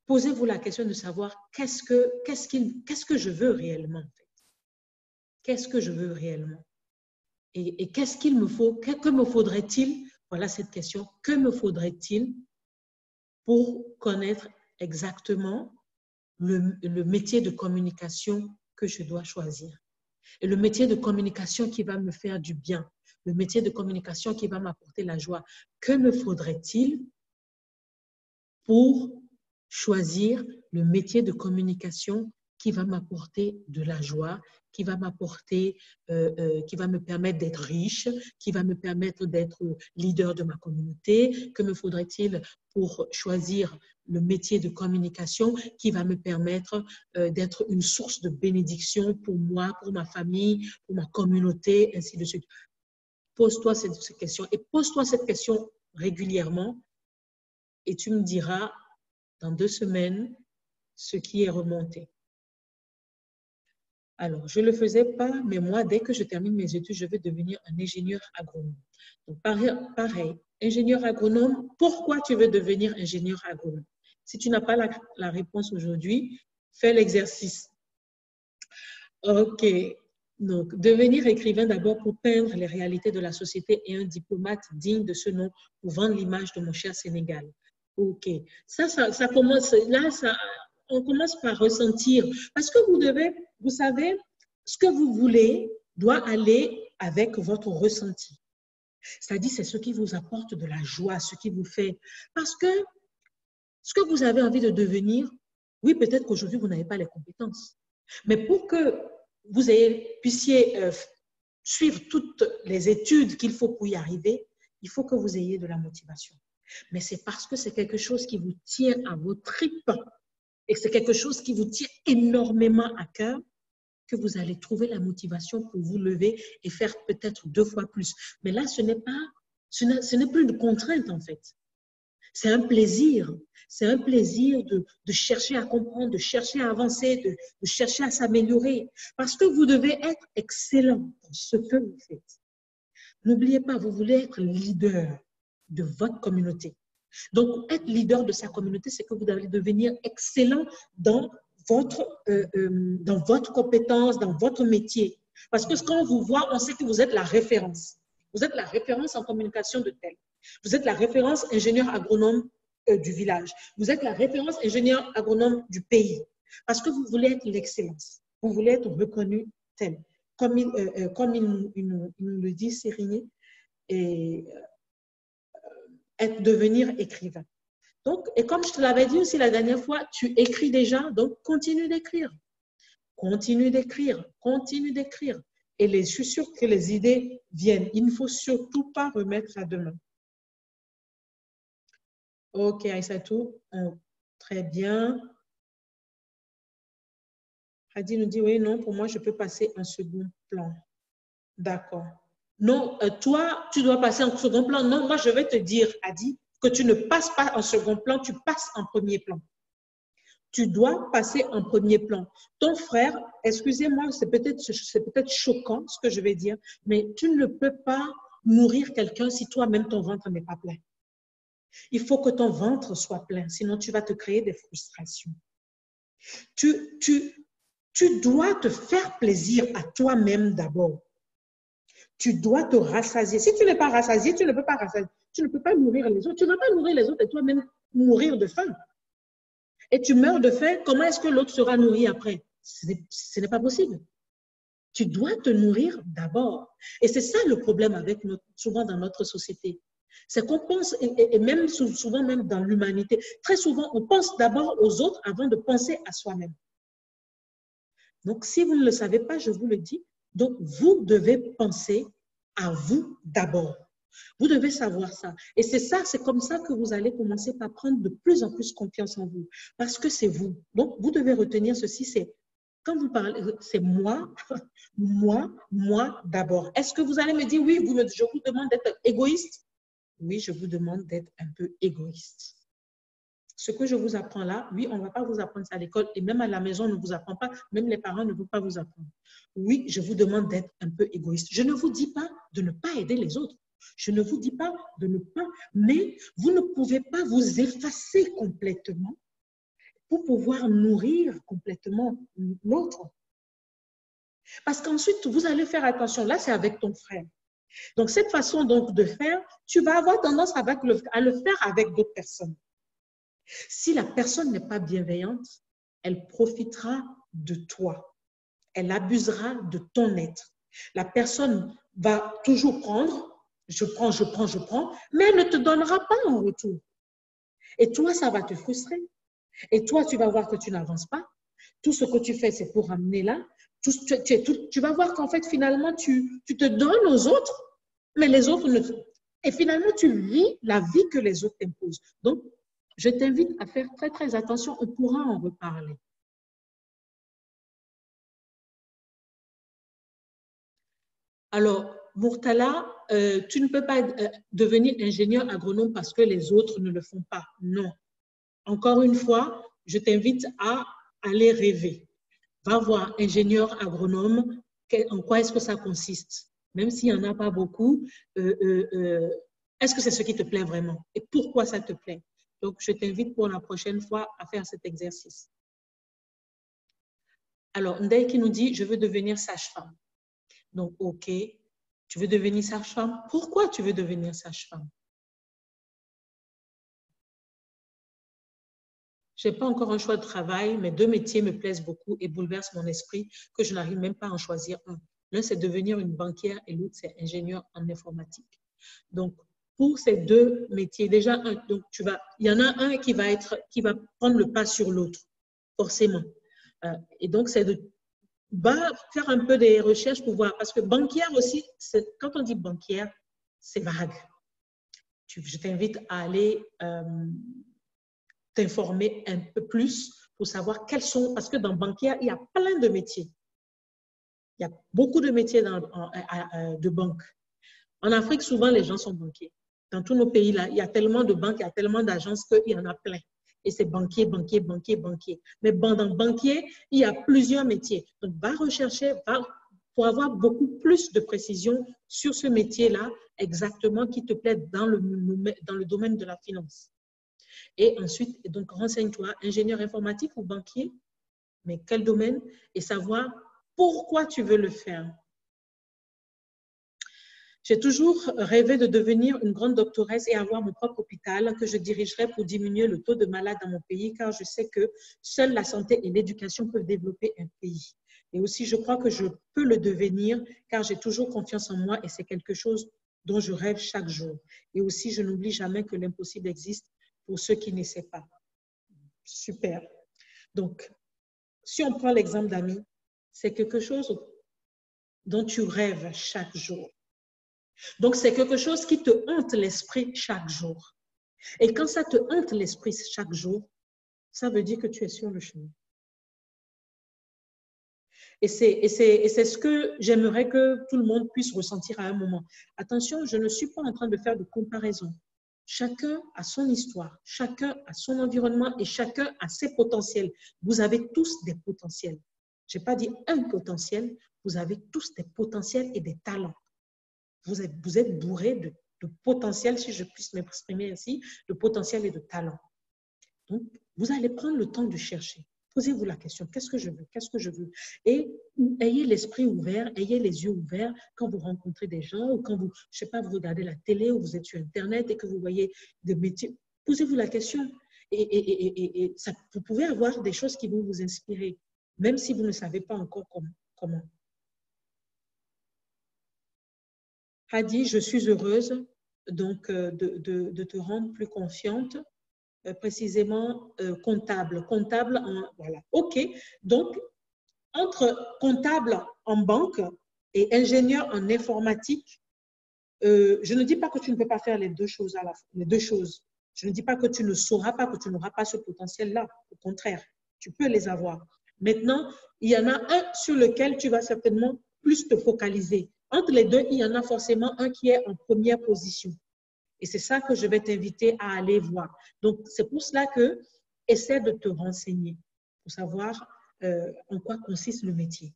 Posez-vous la question de savoir qu'est-ce que je veux réellement, en fait. Qu'est-ce que je veux réellement? Et qu'est-ce qu'il me faut? Que me faudrait-il? Voilà cette question. Que me faudrait-il pour connaître exactement le métier de communication que je dois choisir? Et le métier de communication qui va me faire du bien, le métier de communication qui va m'apporter la joie, que me faudrait-il pour choisir le métier de communication qui va m'apporter de la joie, qui va m'apporter, qui va me permettre d'être riche, qui va me permettre d'être leader de ma communauté? Que me faudrait-il pour choisir le métier de communication qui va me permettre d'être une source de bénédiction pour moi, pour ma famille, pour ma communauté, ainsi de suite? Pose-toi cette question et pose-toi cette question régulièrement et tu me diras dans 2 semaines ce qui est remonté. Alors, je ne le faisais pas, mais moi, dès que je termine mes études, je veux devenir un ingénieur agronome. Donc, pareil, ingénieur agronome, pourquoi tu veux devenir ingénieur agronome? Si tu n'as pas la réponse aujourd'hui, fais l'exercice. OK. Donc, devenir écrivain d'abord pour peindre les réalités de la société et un diplomate digne de ce nom pour vendre l'image de mon cher Sénégal. OK. Ça commence, là, on commence par ressentir. Parce que vous savez, ce que vous voulez doit aller avec votre ressenti. C'est-à-dire, c'est ce qui vous apporte de la joie, ce qui vous fait. Parce que ce que vous avez envie de devenir, oui, peut-être qu'aujourd'hui, vous n'avez pas les compétences. Mais pour que vous puissiez suivre toutes les études qu'il faut pour y arriver, il faut que vous ayez de la motivation. Mais c'est parce que c'est quelque chose qui vous tient à vos tripes et que c'est quelque chose qui vous tient énormément à cœur que vous allez trouver la motivation pour vous lever et faire peut-être 2 fois plus. Mais là, ce n'est plus une contrainte en fait. C'est un plaisir. C'est un plaisir de chercher à comprendre, de chercher à avancer, de chercher à s'améliorer. Parce que vous devez être excellent dans ce que vous faites. N'oubliez pas, vous voulez être leader de votre communauté. Donc, être leader de sa communauté, c'est que vous devez devenir excellent dans votre compétence, dans votre métier. Parce que quand on vous voit, on sait que vous êtes la référence. Vous êtes la référence en communication de tel. Vous êtes la référence ingénieur agronome du village. Vous êtes la référence ingénieur agronome du pays. Parce que vous voulez être l'excellence. Vous voulez être reconnu tel. Comme il nous le dit Sérigné, et devenir écrivain. Donc, et comme je te l'avais dit aussi la dernière fois, tu écris déjà, donc continue d'écrire. Continue d'écrire, continue d'écrire. Et je suis sûre que les idées viennent. Il ne faut surtout pas remettre à demain. Ok, Aïssatou, très bien. Hadi nous dit, oui, non, pour moi, je peux passer en second plan. D'accord. Non, toi, tu dois passer en second plan. Non, moi, je vais te dire, Hadi, que tu ne passes pas en second plan, tu passes en premier plan. Tu dois passer en premier plan. Ton frère, excusez-moi, c'est peut-être choquant ce que je vais dire, mais tu ne peux pas nourrir quelqu'un si toi-même ton ventre n'est pas plein. Il faut que ton ventre soit plein, sinon tu vas te créer des frustrations. Tu dois te faire plaisir à toi-même d'abord. Tu dois te rassasier. Si tu n'es pas rassasié, tu ne peux pas rassasier. Tu ne peux pas nourrir les autres. Tu ne vas pas nourrir les autres et toi-même mourir de faim. Et tu meurs de faim, comment est-ce que l'autre sera nourri après? Ce n'est pas possible. Tu dois te nourrir d'abord. Et c'est ça le problème souvent dans notre société. C'est qu'on pense, et même souvent même dans l'humanité, très souvent, on pense d'abord aux autres avant de penser à soi-même. Donc, si vous ne le savez pas, je vous le dis, donc vous devez penser à vous d'abord. Vous devez savoir ça. Et c'est comme ça que vous allez commencer par prendre de plus en plus confiance en vous. Parce que c'est vous. Donc, vous devez retenir ceci, quand vous parlez, c'est moi, moi d'abord. Est-ce que vous allez me dire, oui, je vous demande d'être égoïste? Oui, je vous demande d'être un peu égoïste. Ce que je vous apprends là, oui, on ne va pas vous apprendre ça à l'école et même à la maison, on ne vous apprend pas, même les parents ne vont pas vous apprendre. Oui, je vous demande d'être un peu égoïste. Je ne vous dis pas de ne pas aider les autres. Je ne vous dis pas de ne pas, mais vous ne pouvez pas vous effacer complètement pour pouvoir nourrir complètement l'autre. Parce qu'ensuite, vous allez faire attention. Là, c'est avec ton frère. Donc, cette façon donc de faire, tu vas avoir tendance à le faire avec d'autres personnes. Si la personne n'est pas bienveillante, elle profitera de toi. elle abusera de ton être. La personne va toujours prendre, je prends, je prends, je prends, mais elle ne te donnera pas en retour. Et toi, ça va te frustrer. Et toi, tu vas voir que tu n'avances pas. Tout ce que tu fais, c'est pour amener là. Tu vas voir qu'en fait, finalement, tu te donnes aux autres, mais les autres ne... Et finalement, tu vis la vie que les autres t'imposent. Donc, je t'invite à faire très, très attention. On pourra en reparler. Alors, Murtala, tu ne peux pas devenir ingénieur agronome parce que les autres ne le font pas. Non. Encore une fois, je t'invite à aller rêver. Va voir ingénieur agronome, en quoi est-ce que ça consiste? Même s'il n'y en a pas beaucoup, est-ce que c'est ce qui te plaît vraiment? Et pourquoi ça te plaît? Donc, je t'invite pour la prochaine fois à faire cet exercice. Alors, Ndeye qui nous dit, je veux devenir sage-femme. Donc, OK, tu veux devenir sage-femme? Pourquoi tu veux devenir sage-femme? Je n'ai pas encore un choix de travail, mais deux métiers me plaisent beaucoup et bouleversent mon esprit que je n'arrive même pas à en choisir un. L'un, c'est devenir une banquière et l'autre, c'est ingénieur en informatique. Donc, pour ces deux métiers, déjà, donc il y en a un qui va prendre le pas sur l'autre, forcément. Et donc, c'est de faire un peu des recherches pour voir. Parce que banquière aussi, quand on dit banquière, c'est vague. Je t'invite à aller t'informer un peu plus pour savoir quels sont, parce que dans banquière, il y a plein de métiers. Il y a beaucoup de métiers de banque. En Afrique, souvent, les gens sont banquiers. Dans tous nos pays, là, il y a tellement de banques, il y a tellement d'agences qu'il y en a plein. Et c'est banquier, banquier, banquier, banquier. Mais dans banquier, il y a plusieurs métiers. Donc, va rechercher, pour avoir beaucoup plus de précision sur ce métier-là, exactement, qui te plaît dans le domaine de la finance. Et ensuite, donc, renseigne-toi, ingénieur informatique ou banquier, mais quel domaine? Et savoir pourquoi tu veux le faire. J'ai toujours rêvé de devenir une grande doctoresse et avoir mon propre hôpital que je dirigerai pour diminuer le taux de malades dans mon pays, car je sais que seule la santé et l'éducation peuvent développer un pays. Et aussi, je crois que je peux le devenir, car j'ai toujours confiance en moi et c'est quelque chose dont je rêve chaque jour. Et aussi, je n'oublie jamais que l'impossible existe pour ceux qui n'essaient pas. Super. Donc, si on prend l'exemple d'Ami, c'est quelque chose dont tu rêves chaque jour. Donc, c'est quelque chose qui te hante l'esprit chaque jour. Et quand ça te hante l'esprit chaque jour, ça veut dire que tu es sur le chemin. Et c'est ce que j'aimerais que tout le monde puisse ressentir à un moment. Attention, je ne suis pas en train de faire de comparaison. Chacun a son histoire, chacun a son environnement et chacun a ses potentiels. Vous avez tous des potentiels. Je n'ai pas dit un potentiel, vous avez tous des potentiels et des talents. Vous êtes bourré de potentiel, si je puisse m'exprimer ainsi, de potentiel et de talent. Donc, vous allez prendre le temps de chercher. Posez-vous la question, qu'est-ce que je veux? Qu'est-ce que je veux? Et ayez l'esprit ouvert, ayez les yeux ouverts quand vous rencontrez des gens ou quand vous, je sais pas, vous regardez la télé ou vous êtes sur Internet et que vous voyez des métiers. Posez-vous la question. Et ça, vous pouvez avoir des choses qui vont vous inspirer, même si vous ne savez pas encore comment. Hadi, je suis heureuse donc de te rendre plus confiante, précisément comptable. Comptable, voilà. OK. Donc, entre comptable en banque et ingénieur en informatique, je ne dis pas que tu ne peux pas faire les deux choses à la fois, les deux choses. Je ne dis pas que tu ne sauras pas, que tu n'auras pas ce potentiel-là. Au contraire, tu peux les avoir. Maintenant, il y en a un sur lequel tu vas certainement plus te focaliser. Entre les deux, il y en a forcément un qui est en première position. Et c'est ça que je vais t'inviter à aller voir. Donc, c'est pour cela que essaie de te renseigner pour savoir en quoi consiste le métier.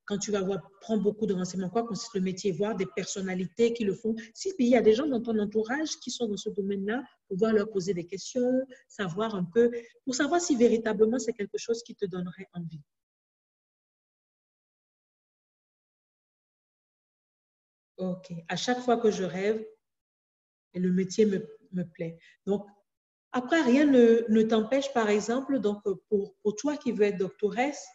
Quand tu vas voir, prends beaucoup de renseignements, en quoi consiste le métier, voir des personnalités qui le font. Si il y a des gens dans ton entourage qui sont dans ce domaine-là, pouvoir leur poser des questions, savoir un peu, pour savoir si véritablement c'est quelque chose qui te donnerait envie. OK. À chaque fois que je rêve, le métier me plaît. Donc, après, rien ne t'empêche, par exemple, donc pour toi qui veux être doctoresse,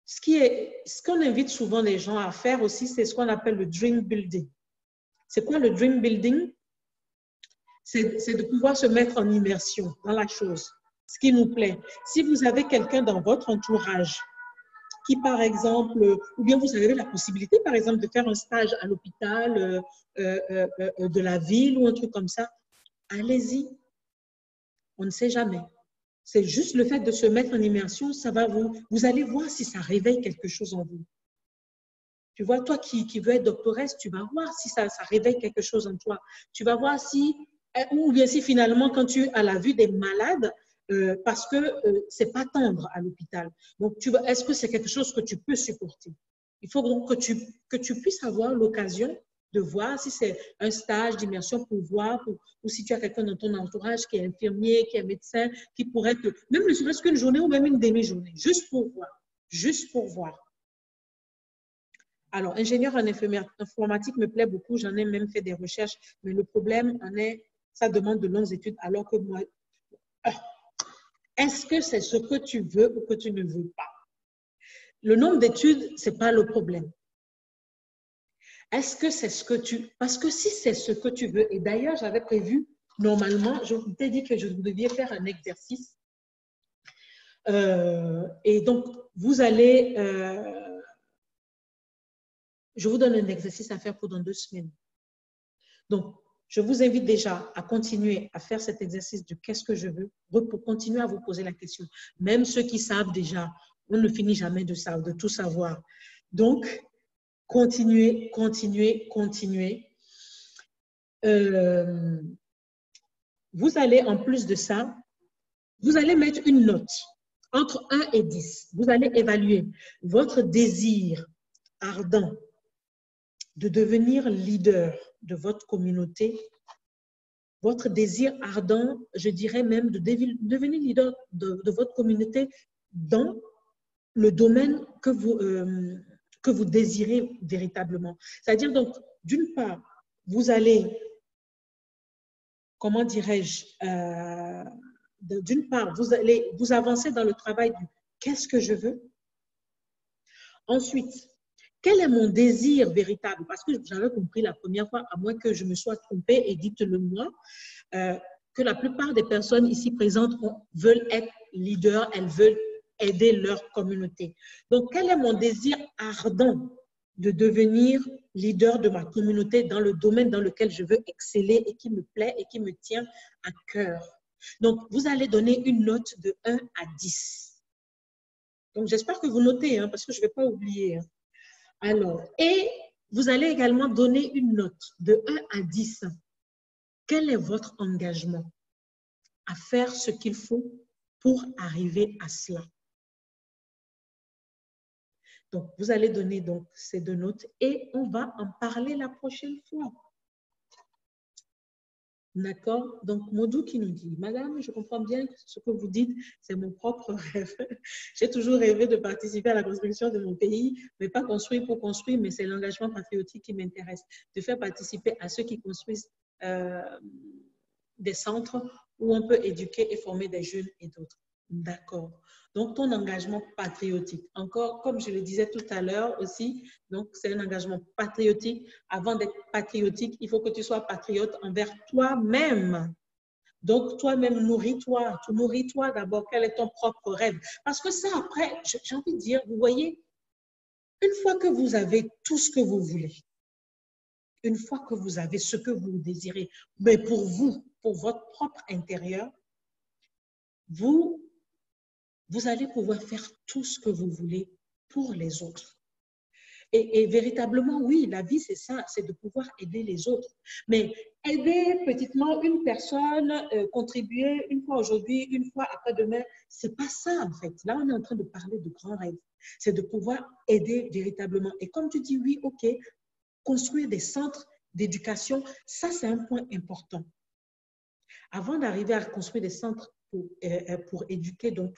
ce qu'on invite souvent les gens à faire aussi, c'est ce qu'on appelle le dream building. C'est quoi le dream building? C'est de pouvoir se mettre en immersion dans la chose, ce qui nous plaît. Si vous avez quelqu'un dans votre entourage qui, par exemple, ou bien vous avez la possibilité, par exemple, de faire un stage à l'hôpital de la ville ou un truc comme ça, allez-y. On ne sait jamais. C'est juste le fait de se mettre en immersion, ça va vous allez voir si ça réveille quelque chose en vous. Tu vois, toi qui veux être doctoresse, tu vas voir si ça réveille quelque chose en toi. Tu vas voir si, ou bien si finalement, quand tu as la vue des malades, parce que c'est pas tendre à l'hôpital. Donc, est-ce que c'est quelque chose que tu peux supporter? Il faut donc que tu puisses avoir l'occasion de voir si c'est un stage d'immersion pour voir, ou si tu as quelqu'un dans ton entourage qui est infirmier, qui est médecin, qui pourrait te, même ne serait-ce qu'une journée ou même une demi-journée, juste pour voir, juste pour voir. Alors, ingénieur en informatique me plaît beaucoup, j'en ai même fait des recherches, mais le problème en est, ça demande de longues études, alors que moi, est-ce que c'est ce que tu veux ou que tu ne veux pas? Le nombre d'études, ce n'est pas le problème. Est-ce que c'est ce que tu... Parce que si c'est ce que tu veux, et d'ailleurs, j'avais prévu, normalement, je vous ai dit que je devais faire un exercice. Et donc, vous allez... je vous donne un exercice à faire pendant 2 semaines. Donc, je vous invite déjà à continuer à faire cet exercice de qu'est-ce que je veux, pour continuer à vous poser la question. Même ceux qui savent déjà, on ne finit jamais de tout savoir. Donc, continuez, continuez, continuez. Vous allez, en plus de ça, vous allez mettre une note entre 1 et 10. Vous allez évaluer votre désir ardent de devenir leader de votre communauté, votre désir ardent, je dirais même, de devenir leader de votre communauté dans le domaine que vous désirez véritablement. C'est-à-dire, donc, d'une part, vous allez, comment dirais-je, d'une part, vous allez vous avancer dans le travail du qu'est-ce que je veux. Ensuite, quel est mon désir véritable? Parce que j'avais compris la première fois, à moins que je me sois trompée, et dites-le moi, que la plupart des personnes ici présentes veulent être leaders, elles veulent aider leur communauté. Donc, quel est mon désir ardent de devenir leader de ma communauté dans le domaine dans lequel je veux exceller et qui me plaît et qui me tient à cœur? Donc, vous allez donner une note de 1 à 10. Donc, j'espère que vous notez, hein, parce que je ne vais pas oublier. Hein. Alors, et vous allez également donner une note de 1 à 10. Quel est votre engagement à faire ce qu'il faut pour arriver à cela? Donc, vous allez donner donc ces 2 notes et on va en parler la prochaine fois. D'accord? Donc, Modou qui nous dit, Madame, je comprends bien que ce que vous dites, c'est mon propre rêve. J'ai toujours rêvé de participer à la construction de mon pays, mais pas construire pour construire, mais c'est l'engagement patriotique qui m'intéresse. De faire participer à ceux qui construisent des centres où on peut éduquer et former des jeunes et d'autres. D'accord. Donc, ton engagement patriotique, encore, comme je le disais tout à l'heure aussi, donc c'est un engagement patriotique. Avant d'être patriotique, il faut que tu sois patriote envers toi-même. Donc, toi-même, nourris-toi. Tu nourris-toi d'abord. Quel est ton propre rêve? Parce que ça, après, j'ai envie de dire, vous voyez, une fois que vous avez tout ce que vous voulez, une fois que vous avez ce que vous désirez, mais pour vous, pour votre propre intérieur, vous allez pouvoir faire tout ce que vous voulez pour les autres. Et véritablement, oui, la vie, c'est ça, c'est de pouvoir aider les autres. Mais aider petitement une personne, contribuer une fois aujourd'hui, une fois après-demain, c'est pas ça en fait. Là, on est en train de parler de grands rêves. C'est de pouvoir aider véritablement. Et comme tu dis, oui, ok, construire des centres d'éducation, ça, c'est un point important. Avant d'arriver à construire des centres pour éduquer donc,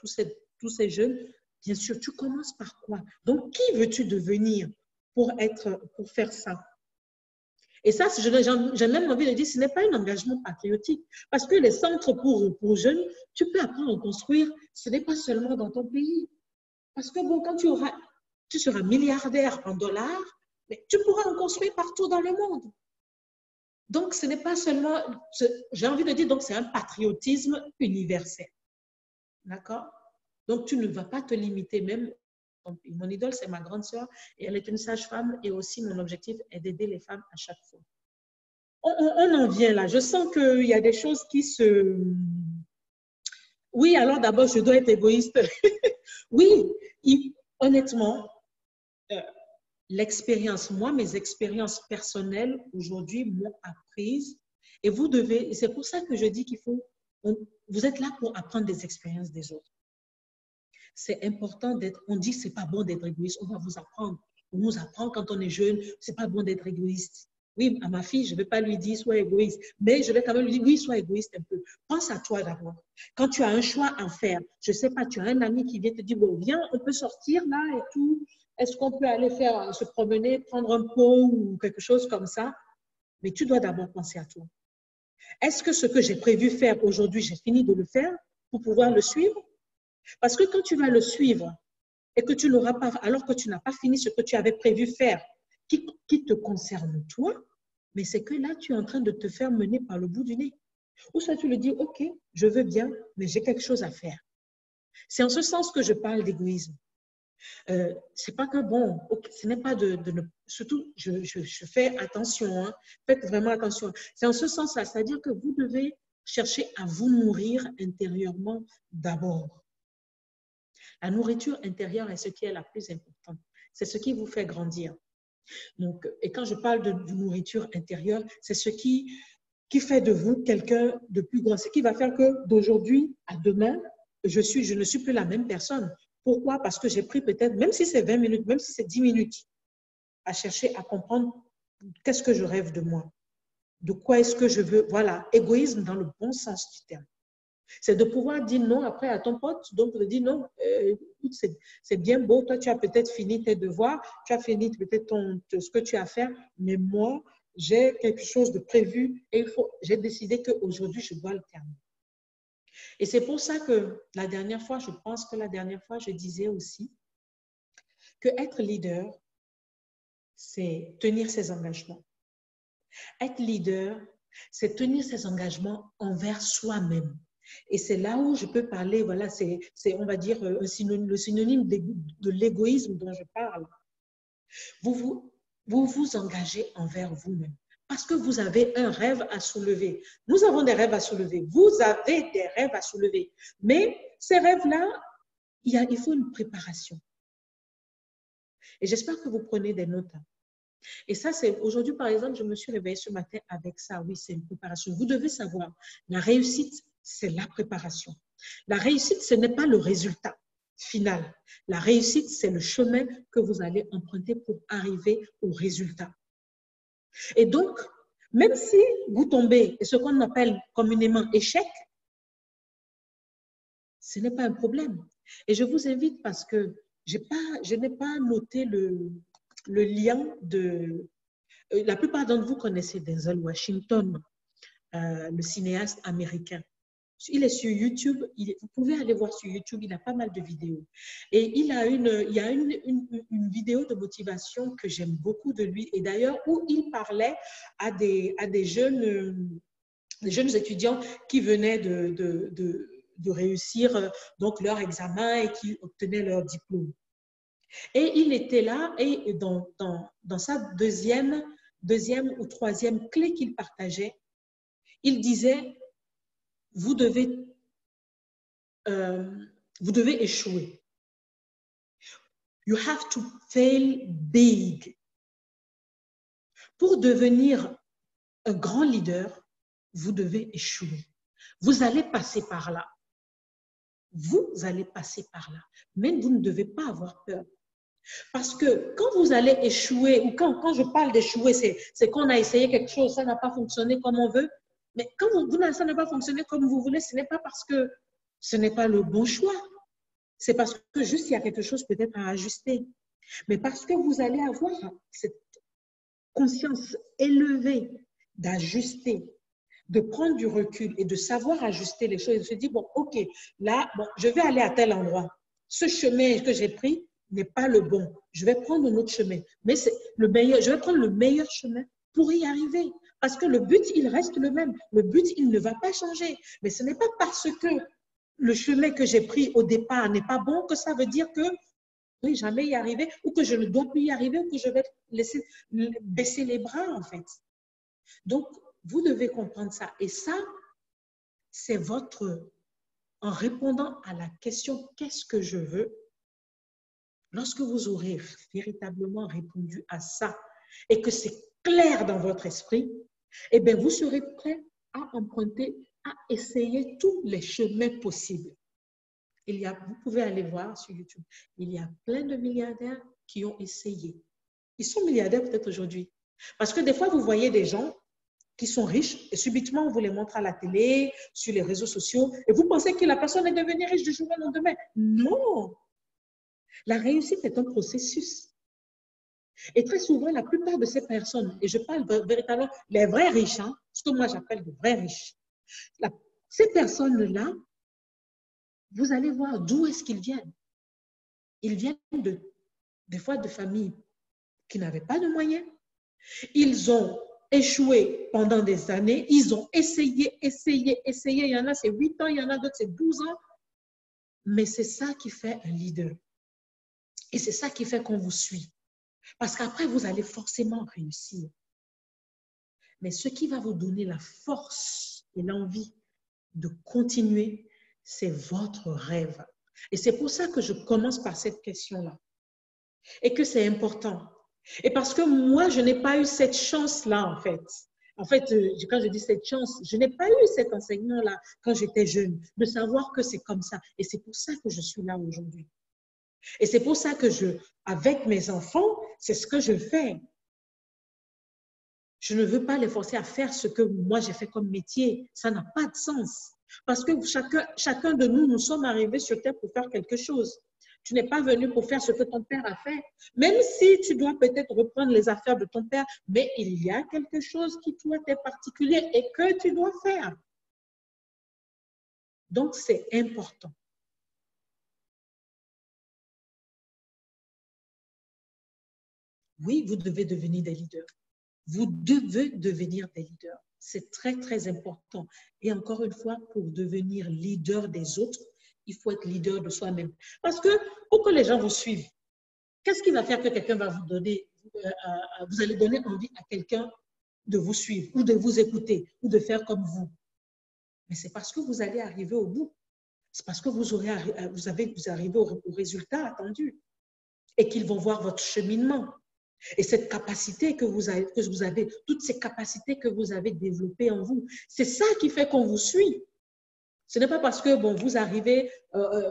tous ces jeunes, bien sûr, tu commences par quoi? Donc, qui veux-tu devenir pour faire ça? Et ça, j'ai même envie de dire, ce n'est pas un engagement patriotique. Parce que les centres pour jeunes, tu peux apprendre à construire, ce n'est pas seulement dans ton pays. Parce que bon, quand tu auras tu seras milliardaire en dollars, mais tu pourras en construire partout dans le monde. Donc, ce n'est pas seulement, j'ai envie de dire, donc c'est un patriotisme universel. D'accord? Donc, tu ne vas pas te limiter même. Mon idole, c'est ma grande sœur et elle est une sage-femme et aussi mon objectif est d'aider les femmes à chaque fois. On en vient là. Je sens qu'il y a des choses qui se... Oui, alors d'abord, je dois être égoïste. Oui, honnêtement, l'expérience, moi, mes expériences personnelles aujourd'hui m'ont apprise et vous devez, c'est pour ça que je dis qu'il faut, vous êtes là pour apprendre des expériences des autres. C'est important d'être, on dit que c'est pas bon d'être égoïste, on va vous apprendre. On nous apprend quand on est jeune, c'est pas bon d'être égoïste. Oui, à ma fille, je ne vais pas lui dire sois égoïste, mais je vais quand même lui dire oui, sois égoïste un peu. Pense à toi d'abord. Quand tu as un choix à faire, je ne sais pas, tu as un ami qui vient te dire bon, viens, on peut sortir là et tout. Est-ce qu'on peut aller faire, se promener, prendre un pot ou quelque chose comme ça? Mais tu dois d'abord penser à toi. Est-ce que ce que j'ai prévu faire aujourd'hui, j'ai fini de le faire pour pouvoir le suivre? Parce que quand tu vas le suivre et que tu n'auras pas, alors que tu n'as pas fini ce que tu avais prévu faire, qui te concerne toi, mais c'est que là, tu es en train de te faire mener par le bout du nez. Ou soit tu le dis, OK, je veux bien, mais j'ai quelque chose à faire. C'est en ce sens que je parle d'égoïsme. C'est pas que bon, okay, ce n'est pas surtout, je fais attention, hein, faites vraiment attention. C'est en ce sens-là, c'est-à-dire que vous devez chercher à vous nourrir intérieurement d'abord. La nourriture intérieure est ce qui est la plus importante. C'est ce qui vous fait grandir. Donc, et quand je parle de nourriture intérieure, c'est ce qui fait de vous quelqu'un de plus grand. Ce qui va faire que d'aujourd'hui à demain, je ne suis plus la même personne. Pourquoi? Parce que j'ai pris peut-être, même si c'est 20 minutes, même si c'est 10 minutes, à chercher à comprendre qu'est-ce que je rêve de moi. De quoi est-ce que je veux? Voilà, égoïsme dans le bon sens du terme. C'est de pouvoir dire non après à ton pote, donc de dire non, écoute, c'est bien beau, toi tu as peut-être fini tes devoirs, tu as fini peut-être ce que tu as à faire, mais moi, j'ai quelque chose de prévu et j'ai décidé qu'aujourd'hui, je dois le terminer. Et c'est pour ça que la dernière fois, je pense que la dernière fois, je disais aussi que être leader, c'est tenir ses engagements. Être leader, c'est tenir ses engagements envers soi-même. Et c'est là où je peux parler, voilà, c'est on va dire, le synonyme de l'égoïsme dont je parle. Vous vous engagez envers vous-même parce que vous avez un rêve à soulever. Nous avons des rêves à soulever. Vous avez des rêves à soulever. Mais ces rêves-là, il faut une préparation. Et j'espère que vous prenez des notes. Et ça, c'est aujourd'hui, par exemple, je me suis réveillée ce matin avec ça. Oui, c'est une préparation. Vous devez savoir, la réussite, c'est la préparation. La réussite, ce n'est pas le résultat final. La réussite, c'est le chemin que vous allez emprunter pour arriver au résultat. Et donc, même si vous tombez, et ce qu'on appelle communément échec, ce n'est pas un problème. Et je vous invite parce que je n'ai pas noté le lien de... La plupart d'entre vous connaissez Denzel Washington, le cinéaste américain. Il est sur YouTube, vous pouvez aller voir sur YouTube, il a pas mal de vidéos. Et il y a une vidéo de motivation que j'aime beaucoup de lui, et d'ailleurs où il parlait à des jeunes étudiants qui venaient de réussir donc leur examen et qui obtenaient leur diplôme. Et il était là, et dans sa deuxième ou troisième clé qu'il partageait, il disait, vous devez échouer. You have to fail big. Pour devenir un grand leader, vous devez échouer. Vous allez passer par là. Vous allez passer par là. Mais vous ne devez pas avoir peur. Parce que quand vous allez échouer, ou quand je parle d'échouer, c'est qu'on a essayé quelque chose, ça n'a pas fonctionné comme on veut. Mais quand ça n'a pas fonctionné comme vous voulez, ce n'est pas parce que ce n'est pas le bon choix. C'est parce que juste il y a quelque chose peut-être à ajuster. Mais parce que vous allez avoir cette conscience élevée d'ajuster, de prendre du recul et de savoir ajuster les choses et de se dire, bon, OK, là, bon, je vais aller à tel endroit. Ce chemin que j'ai pris, n'est pas le bon. Je vais prendre un autre chemin. Mais c'est le meilleur, je vais prendre le meilleur chemin pour y arriver. Parce que le but, il reste le même. Le but, il ne va pas changer. Mais ce n'est pas parce que le chemin que j'ai pris au départ n'est pas bon que ça veut dire que je ne vais jamais y arriver ou que je ne dois plus y arriver ou que je vais laisser baisser les bras, en fait. Donc, vous devez comprendre ça. Et ça, c'est votre... En répondant à la question « Qu'est-ce que je veux ?» Lorsque vous aurez véritablement répondu à ça et que c'est clair dans votre esprit, eh bien, vous serez prêt à emprunter, à essayer tous les chemins possibles. Vous pouvez aller voir sur YouTube, il y a plein de milliardaires qui ont essayé. Ils sont milliardaires peut-être aujourd'hui. Parce que des fois, vous voyez des gens qui sont riches et subitement, on vous les montre à la télé, sur les réseaux sociaux, et vous pensez que la personne est devenue riche du jour au lendemain. Non! La réussite est un processus. Et très souvent, la plupart de ces personnes, et je parle véritablement les vrais riches, hein, ce que moi j'appelle de vrais riches, ces personnes-là, vous allez voir d'où est-ce qu'ils viennent. Ils viennent des fois de familles qui n'avaient pas de moyens. Ils ont échoué pendant des années. Ils ont essayé. Il y en a, c'est 8 ans, il y en a d'autres, c'est 12 ans. Mais c'est ça qui fait un leader. Et c'est ça qui fait qu'on vous suit. Parce qu'après, vous allez forcément réussir. Mais ce qui va vous donner la force et l'envie de continuer, c'est votre rêve. Et c'est pour ça que je commence par cette question-là. Et que c'est important. Et parce que moi, je n'ai pas eu cette chance-là, en fait. En fait, quand je dis cette chance, je n'ai pas eu cet enseignement-là quand j'étais jeune, de savoir que c'est comme ça. Et c'est pour ça que je suis là aujourd'hui. Et c'est pour ça que avec mes enfants, c'est ce que je fais. Je ne veux pas les forcer à faire ce que moi j'ai fait comme métier. Ça n'a pas de sens. Parce que chacun de nous, nous sommes arrivés sur Terre pour faire quelque chose. Tu n'es pas venu pour faire ce que ton père a fait. Même si tu dois peut-être reprendre les affaires de ton père, mais il y a quelque chose qui toi t'est particulier et que tu dois faire. Donc, c'est important. Oui, vous devez devenir des leaders. Vous devez devenir des leaders. C'est très, très important. Et encore une fois, pour devenir leader des autres, il faut être leader de soi-même. Parce que pour que les gens vous suivent, qu'est-ce qui va faire que quelqu'un va vous donner, vous allez donner envie à quelqu'un de vous suivre ou de vous écouter ou de faire comme vous? Mais c'est parce que vous allez arriver au bout. C'est parce que vous arrivez au résultat attendu et qu'ils vont voir votre cheminement. Et cette capacité que vous avez, toutes ces capacités que vous avez développées en vous, c'est ça qui fait qu'on vous suit. Ce n'est pas parce que, bon, vous arrivez,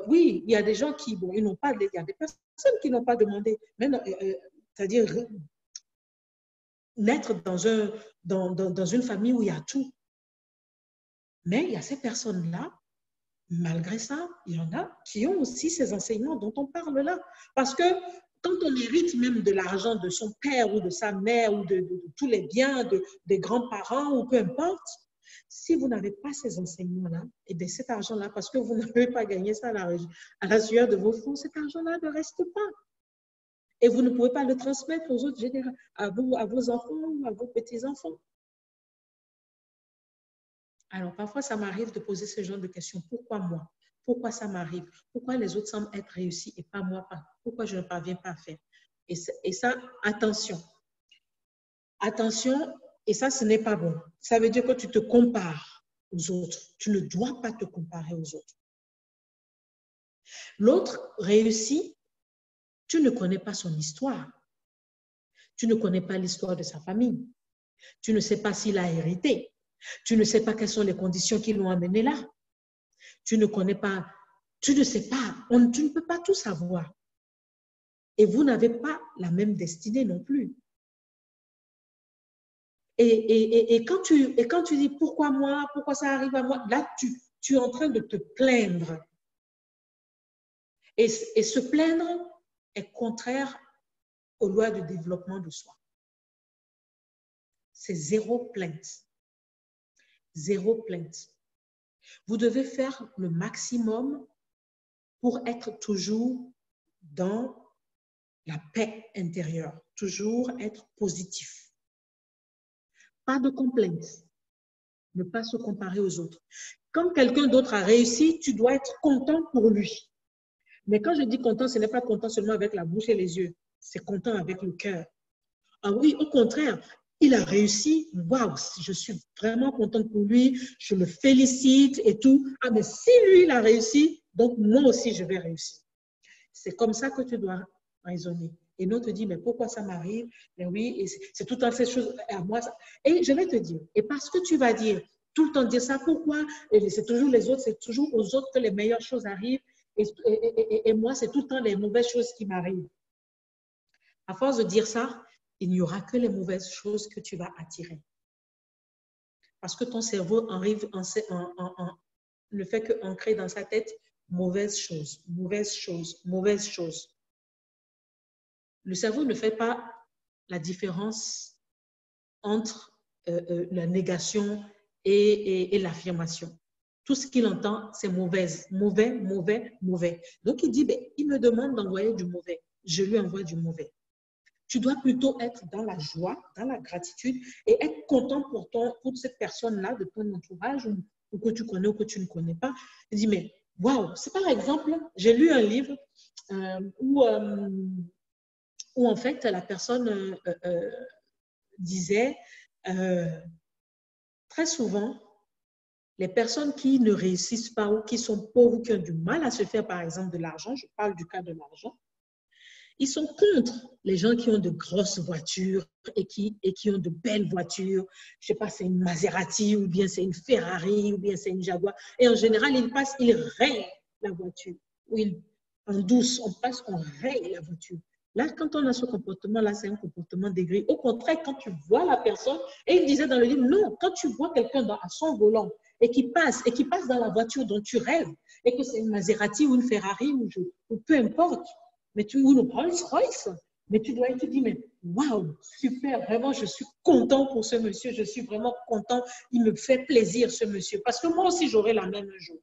oui, il y a des gens qui, bon, il y a des personnes qui n'ont pas demandé, c'est-à-dire naître dans une famille où il y a tout. Mais il y a ces personnes-là, malgré ça, il y en a qui ont aussi ces enseignements dont on parle là. Parce que quand on hérite même de l'argent de son père ou de sa mère ou de tous les biens des grands-parents ou peu importe, si vous n'avez pas ces enseignements-là, et bien cet argent-là, parce que vous n'avez pas gagné ça à la sueur de vos fonds, cet argent-là ne reste pas. Et vous ne pouvez pas le transmettre aux autres générations, à vos enfants, à vos petits-enfants. Alors, parfois, ça m'arrive de poser ce genre de questions. Pourquoi moi? Pourquoi ça m'arrive? Pourquoi les autres semblent être réussis et pas moi? Pourquoi je ne parviens pas à faire? Et ça, attention. Attention, et ça, ce n'est pas bon. Ça veut dire que tu te compares aux autres. Tu ne dois pas te comparer aux autres. L'autre réussit, tu ne connais pas son histoire. Tu ne connais pas l'histoire de sa famille. Tu ne sais pas s'il a hérité. Tu ne sais pas quelles sont les conditions qui l'ont amené là. Tu ne connais pas, tu ne sais pas, tu ne peux pas tout savoir. Et vous n'avez pas la même destinée non plus. Et quand tu dis pourquoi moi, pourquoi ça arrive à moi, là, tu es en train de te plaindre. Et se plaindre est contraire aux lois de développement de soi. C'est zéro plainte. Zéro plainte. Vous devez faire le maximum pour être toujours dans la paix intérieure. Toujours être positif. Pas de complaintes. Ne pas se comparer aux autres. Quand quelqu'un d'autre a réussi, tu dois être content pour lui. Mais quand je dis content, ce n'est pas content seulement avec la bouche et les yeux. C'est content avec le cœur. Ah oui, au contraire, il a réussi. Waouh, je suis vraiment contente pour lui. Je le félicite et tout. Ah, mais si lui, il a réussi, donc moi aussi, je vais réussir. C'est comme ça que tu dois raisonner. Et non te dire, mais pourquoi ça m'arrive? Mais oui, c'est tout le temps ces choses à moi. Et je vais te dire, et parce que tu vas dire, tout le temps dire ça, pourquoi? Et c'est toujours les autres, c'est toujours aux autres que les meilleures choses arrivent. Et moi, c'est tout le temps les mauvaises choses qui m'arrivent. À force de dire ça, il n'y aura que les mauvaises choses que tu vas attirer. Parce que ton cerveau arrive ne fait qu'ancrer dans sa tête mauvaise chose, mauvaise chose, mauvaise chose. Le cerveau ne fait pas la différence entre la négation et l'affirmation. Tout ce qu'il entend, c'est mauvaise, mauvais, mauvais, mauvais. Donc, il dit, ben, il me demande d'envoyer du mauvais. Je lui envoie du mauvais. Tu dois plutôt être dans la joie, dans la gratitude et être content pour cette personne-là de ton entourage ou que tu connais ou que tu ne connais pas. Il dit, mais waouh, c'est par exemple, j'ai lu un livre où en fait la personne disait très souvent, les personnes qui ne réussissent pas ou qui sont pauvres ou qui ont du mal à se faire par exemple de l'argent, je parle du cas de l'argent, ils sont contre les gens qui ont de grosses voitures et qui ont de belles voitures. Je ne sais pas, c'est une Maserati ou bien c'est une Ferrari ou bien c'est une Jaguar. Et en général, ils rayent la voiture. En douce, on raye la voiture. Là, quand on a ce comportement-là, c'est un comportement d'aigri. Au contraire, quand tu vois la personne, et il disait dans le livre, non, quand tu vois quelqu'un à son volant et qui passe dans la voiture dont tu rêves, et que c'est une Maserati ou une Ferrari ou peu importe, mais ou une Rolls-Royce, mais tu dois te dire, mais waouh, super, vraiment, je suis content pour ce monsieur, je suis vraiment content, il me fait plaisir ce monsieur, parce que moi aussi j'aurai la même un jour.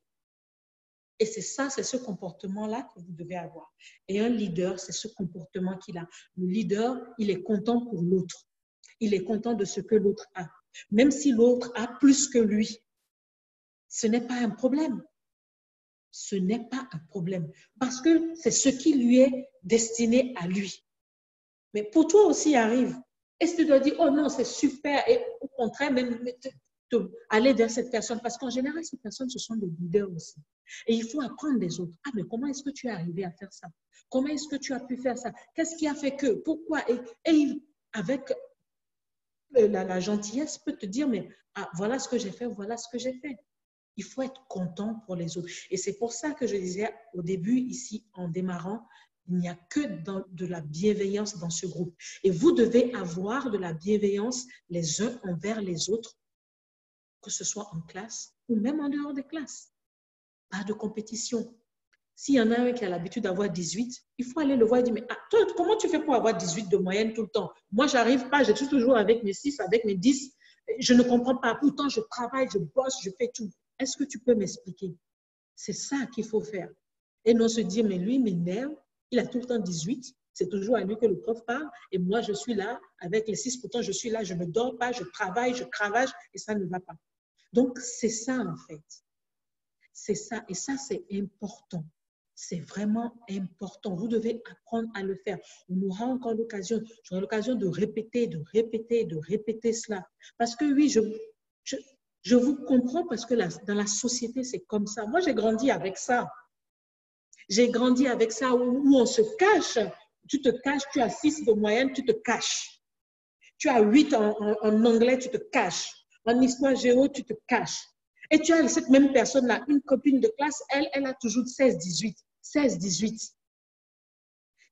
Et c'est ça, c'est ce comportement-là que vous devez avoir. Et un leader, c'est ce comportement qu'il a. Le leader, il est content pour l'autre. Il est content de ce que l'autre a. Même si l'autre a plus que lui, ce n'est pas un problème. Ce n'est pas un problème. Parce que c'est ce qui lui est destiné à lui. Mais pour toi aussi arrive. Est-ce que tu dois dire, oh non, c'est super, et au contraire, même aller vers cette personne, parce qu'en général, ces personnes, ce sont des leaders aussi. Et il faut apprendre des autres. Ah, mais comment est-ce que tu es arrivé à faire ça? Comment est-ce que tu as pu faire ça? Qu'est-ce qui a fait que? Pourquoi? Et avec la gentillesse, peut te dire, mais ah, voilà ce que j'ai fait, voilà ce que j'ai fait. Il faut être content pour les autres. Et c'est pour ça que je disais au début, ici, en démarrant, il n'y a que de la bienveillance dans ce groupe. Et vous devez avoir de la bienveillance les uns envers les autres, que ce soit en classe ou même en dehors des classes. Pas de compétition. S'il y en a un qui a l'habitude d'avoir 18, il faut aller le voir et dire, mais ah, toi, comment tu fais pour avoir 18 de moyenne tout le temps? Moi, je n'arrive pas, je suis toujours avec mes 6, avec mes 10. Je ne comprends pas. Pourtant, je travaille, je bosse, je fais tout. Est-ce que tu peux m'expliquer? C'est ça qu'il faut faire. Et non se dire, mais lui, il m'énerve, il a tout le temps 18, c'est toujours à lui que le prof parle, et moi, je suis là avec les 6, pourtant, je suis là, je ne dors pas, je travaille, je cravache, et ça ne va pas. Donc, c'est ça, en fait. C'est ça, et ça, c'est important. C'est vraiment important. Vous devez apprendre à le faire. On aura encore l'occasion, j'aurai l'occasion de répéter, de répéter, de répéter cela. Parce que oui, je vous comprends parce que dans la société, c'est comme ça. Moi, j'ai grandi avec ça. J'ai grandi avec ça où on se cache. Tu te caches, tu as 6 de moyenne, tu te caches. Tu as 8 en anglais, tu te caches. En histoire géo, tu te caches. Et tu as cette même personne-là, une copine de classe, elle a toujours 16-18. 16-18.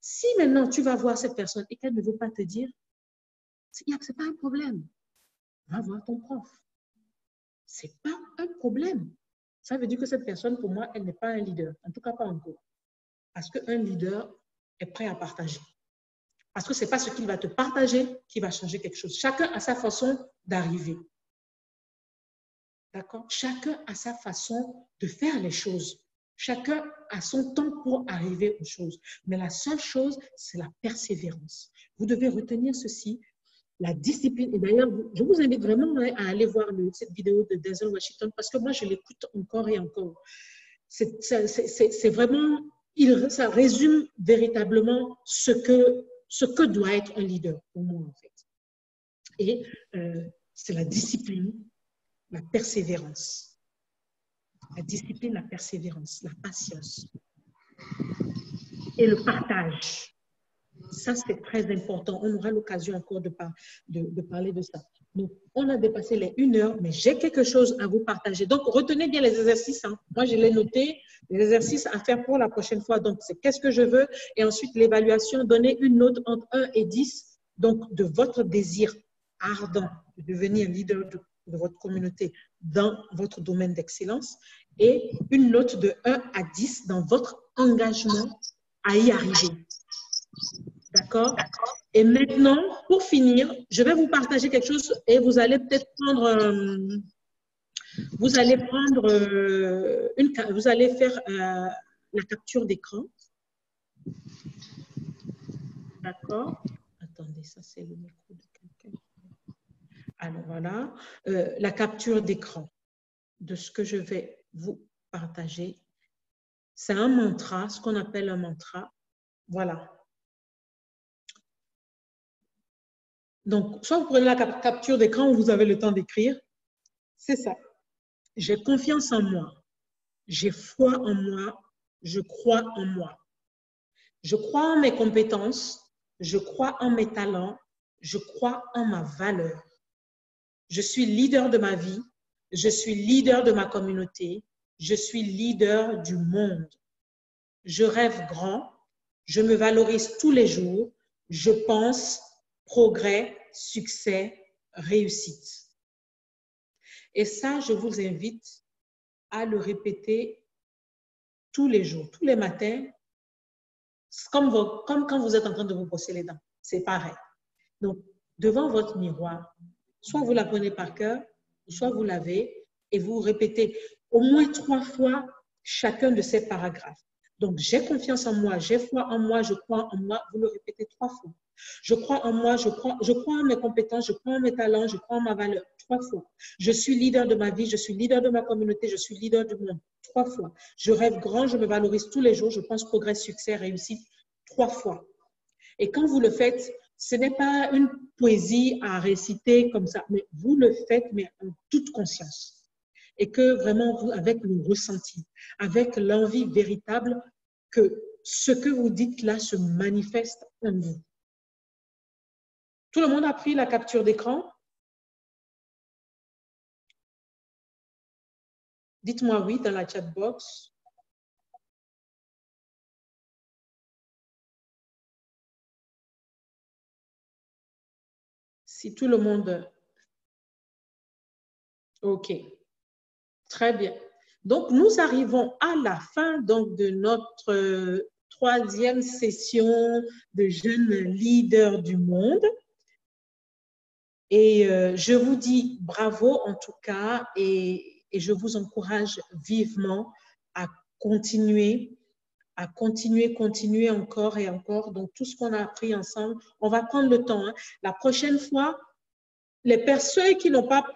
Si maintenant tu vas voir cette personne et qu'elle ne veut pas te dire, ce n'est pas un problème. Va voir ton prof. Ce n'est pas un problème. Ça veut dire que cette personne, pour moi, elle n'est pas un leader. En tout cas, pas encore. Parce qu'un leader est prêt à partager. Parce que ce n'est pas ce qu'il va te partager qui va changer quelque chose. Chacun a sa façon d'arriver. D'accord? Chacun a sa façon de faire les choses. Chacun a son temps pour arriver aux choses. Mais la seule chose, c'est la persévérance. Vous devez retenir ceci, la discipline. Et d'ailleurs, je vous invite vraiment à aller voir cette vidéo de Denzel Washington parce que moi, je l'écoute encore et encore. C'est vraiment, ça résume véritablement ce que doit être un leader pour moi, en fait. Et c'est la discipline, la persévérance. La discipline, la persévérance, la patience et le partage. Ça, c'est très important. On aura l'occasion encore de parler de ça. Donc, on a dépassé les 1 heure, mais j'ai quelque chose à vous partager. Donc, retenez bien les exercices. Hein. Moi, je l'ai noté, les exercices à faire pour la prochaine fois. Donc, c'est qu'est-ce que je veux? Et ensuite, l'évaluation, donner une note entre 1 et 10, donc de votre désir ardent de devenir leader de votre communauté dans votre domaine d'excellence et une note de 1 à 10 dans votre engagement à y arriver. D'accord? Et maintenant, pour finir, je vais vous partager quelque chose et vous allez peut-être prendre, vous allez faire la capture d'écran. D'accord? Attendez, ça c'est le micro de quelqu'un. Alors voilà, la capture d'écran de ce que je vais vous partager. C'est un mantra, ce qu'on appelle un mantra. Voilà. Donc, soit vous prenez la capture d'écran où vous avez le temps d'écrire. C'est ça. J'ai confiance en moi. J'ai foi en moi. Je crois en moi. Je crois en mes compétences. Je crois en mes talents. Je crois en ma valeur. Je suis leader de ma vie. Je suis leader de ma communauté. Je suis leader du monde. Je rêve grand. Je me valorise tous les jours. Je pense progrès, succès, réussite. Et ça, je vous invite à le répéter tous les jours, tous les matins, comme quand vous êtes en train de vous brosser les dents. C'est pareil. Donc, devant votre miroir, soit vous l'apprenez par cœur, soit vous l'avez et vous répétez au moins 3 fois chacun de ces paragraphes. Donc, j'ai confiance en moi, j'ai foi en moi, je crois en moi. Vous le répétez 3 fois. Je crois en moi, je crois en mes compétences, je crois en mes talents, je crois en ma valeur. 3 fois. Je suis leader de ma vie, je suis leader de ma communauté, je suis leader du monde. 3 fois. Je rêve grand, je me valorise tous les jours, je pense progrès, succès, réussite. 3 fois. Et quand vous le faites, ce n'est pas une poésie à réciter comme ça, mais vous le faites, mais en toute conscience. Et que vraiment, vous, avec le ressenti, avec l'envie véritable que ce que vous dites là se manifeste en vous. Tout le monde a pris la capture d'écran? Dites-moi oui dans la chat box. Si tout le monde... OK. Très bien. Donc, nous arrivons à la fin donc, de notre 3e session de jeunes leaders du monde. Et je vous dis bravo en tout cas et je vous encourage vivement à continuer encore et encore. Donc, tout ce qu'on a appris ensemble, on va prendre le temps. Hein. La prochaine fois, les personnes qui n'ont pas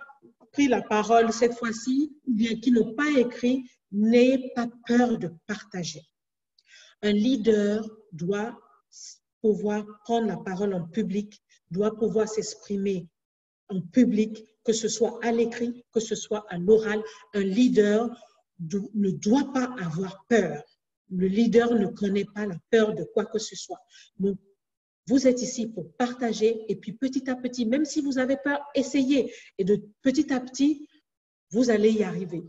pris la parole cette fois-ci, ou bien qui n'ont pas écrit, n'ayez pas peur de partager. Un leader doit pouvoir prendre la parole en public, doit pouvoir s'exprimer en public, que ce soit à l'écrit, que ce soit à l'oral. Un leader ne doit pas avoir peur. Le leader ne connaît pas la peur de quoi que ce soit. Donc, vous êtes ici pour partager et puis petit à petit, même si vous avez peur, essayez. Et de petit à petit, vous allez y arriver.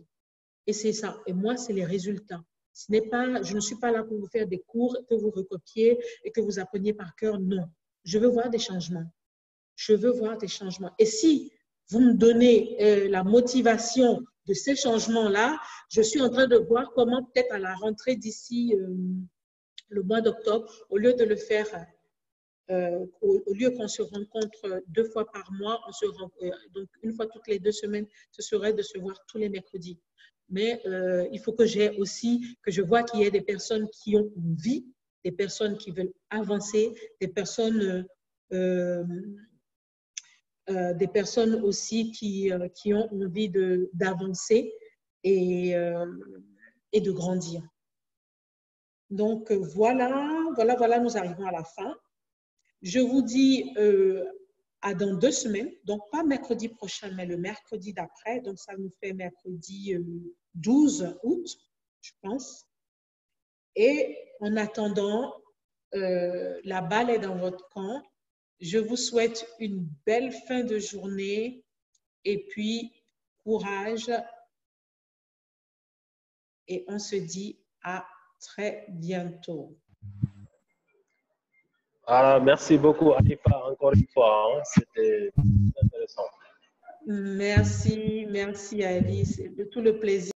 Et c'est ça. Et moi, c'est les résultats. Je ne suis pas là pour vous faire des cours que vous recopiez et que vous appreniez par cœur. Non. Je veux voir des changements. Je veux voir des changements. Et si vous me donnez la motivation de ces changements-là, je suis en train de voir comment peut-être à la rentrée d'ici le mois d'octobre, au lieu de le faire, au lieu qu'on se rencontre 2 fois par mois, donc 1 fois toutes les 2 semaines, ce serait de se voir tous les mercredis. mais il faut que j'ai aussi, que je vois qu'il y ait des personnes qui ont envie, des personnes qui veulent avancer, des personnes aussi qui ont envie d'avancer et de grandir. Donc, voilà, nous arrivons à la fin. Je vous dis à dans 2 semaines, donc pas mercredi prochain, mais le mercredi d'après. Donc, ça nous fait mercredi 12 août, je pense. Et en attendant, la balle est dans votre camp. Je vous souhaite une belle fin de journée et puis courage. Et on se dit à très bientôt. Ah, merci beaucoup, Hanifa, encore une fois. Hein, c'était intéressant. Merci, Alice. De tout le plaisir.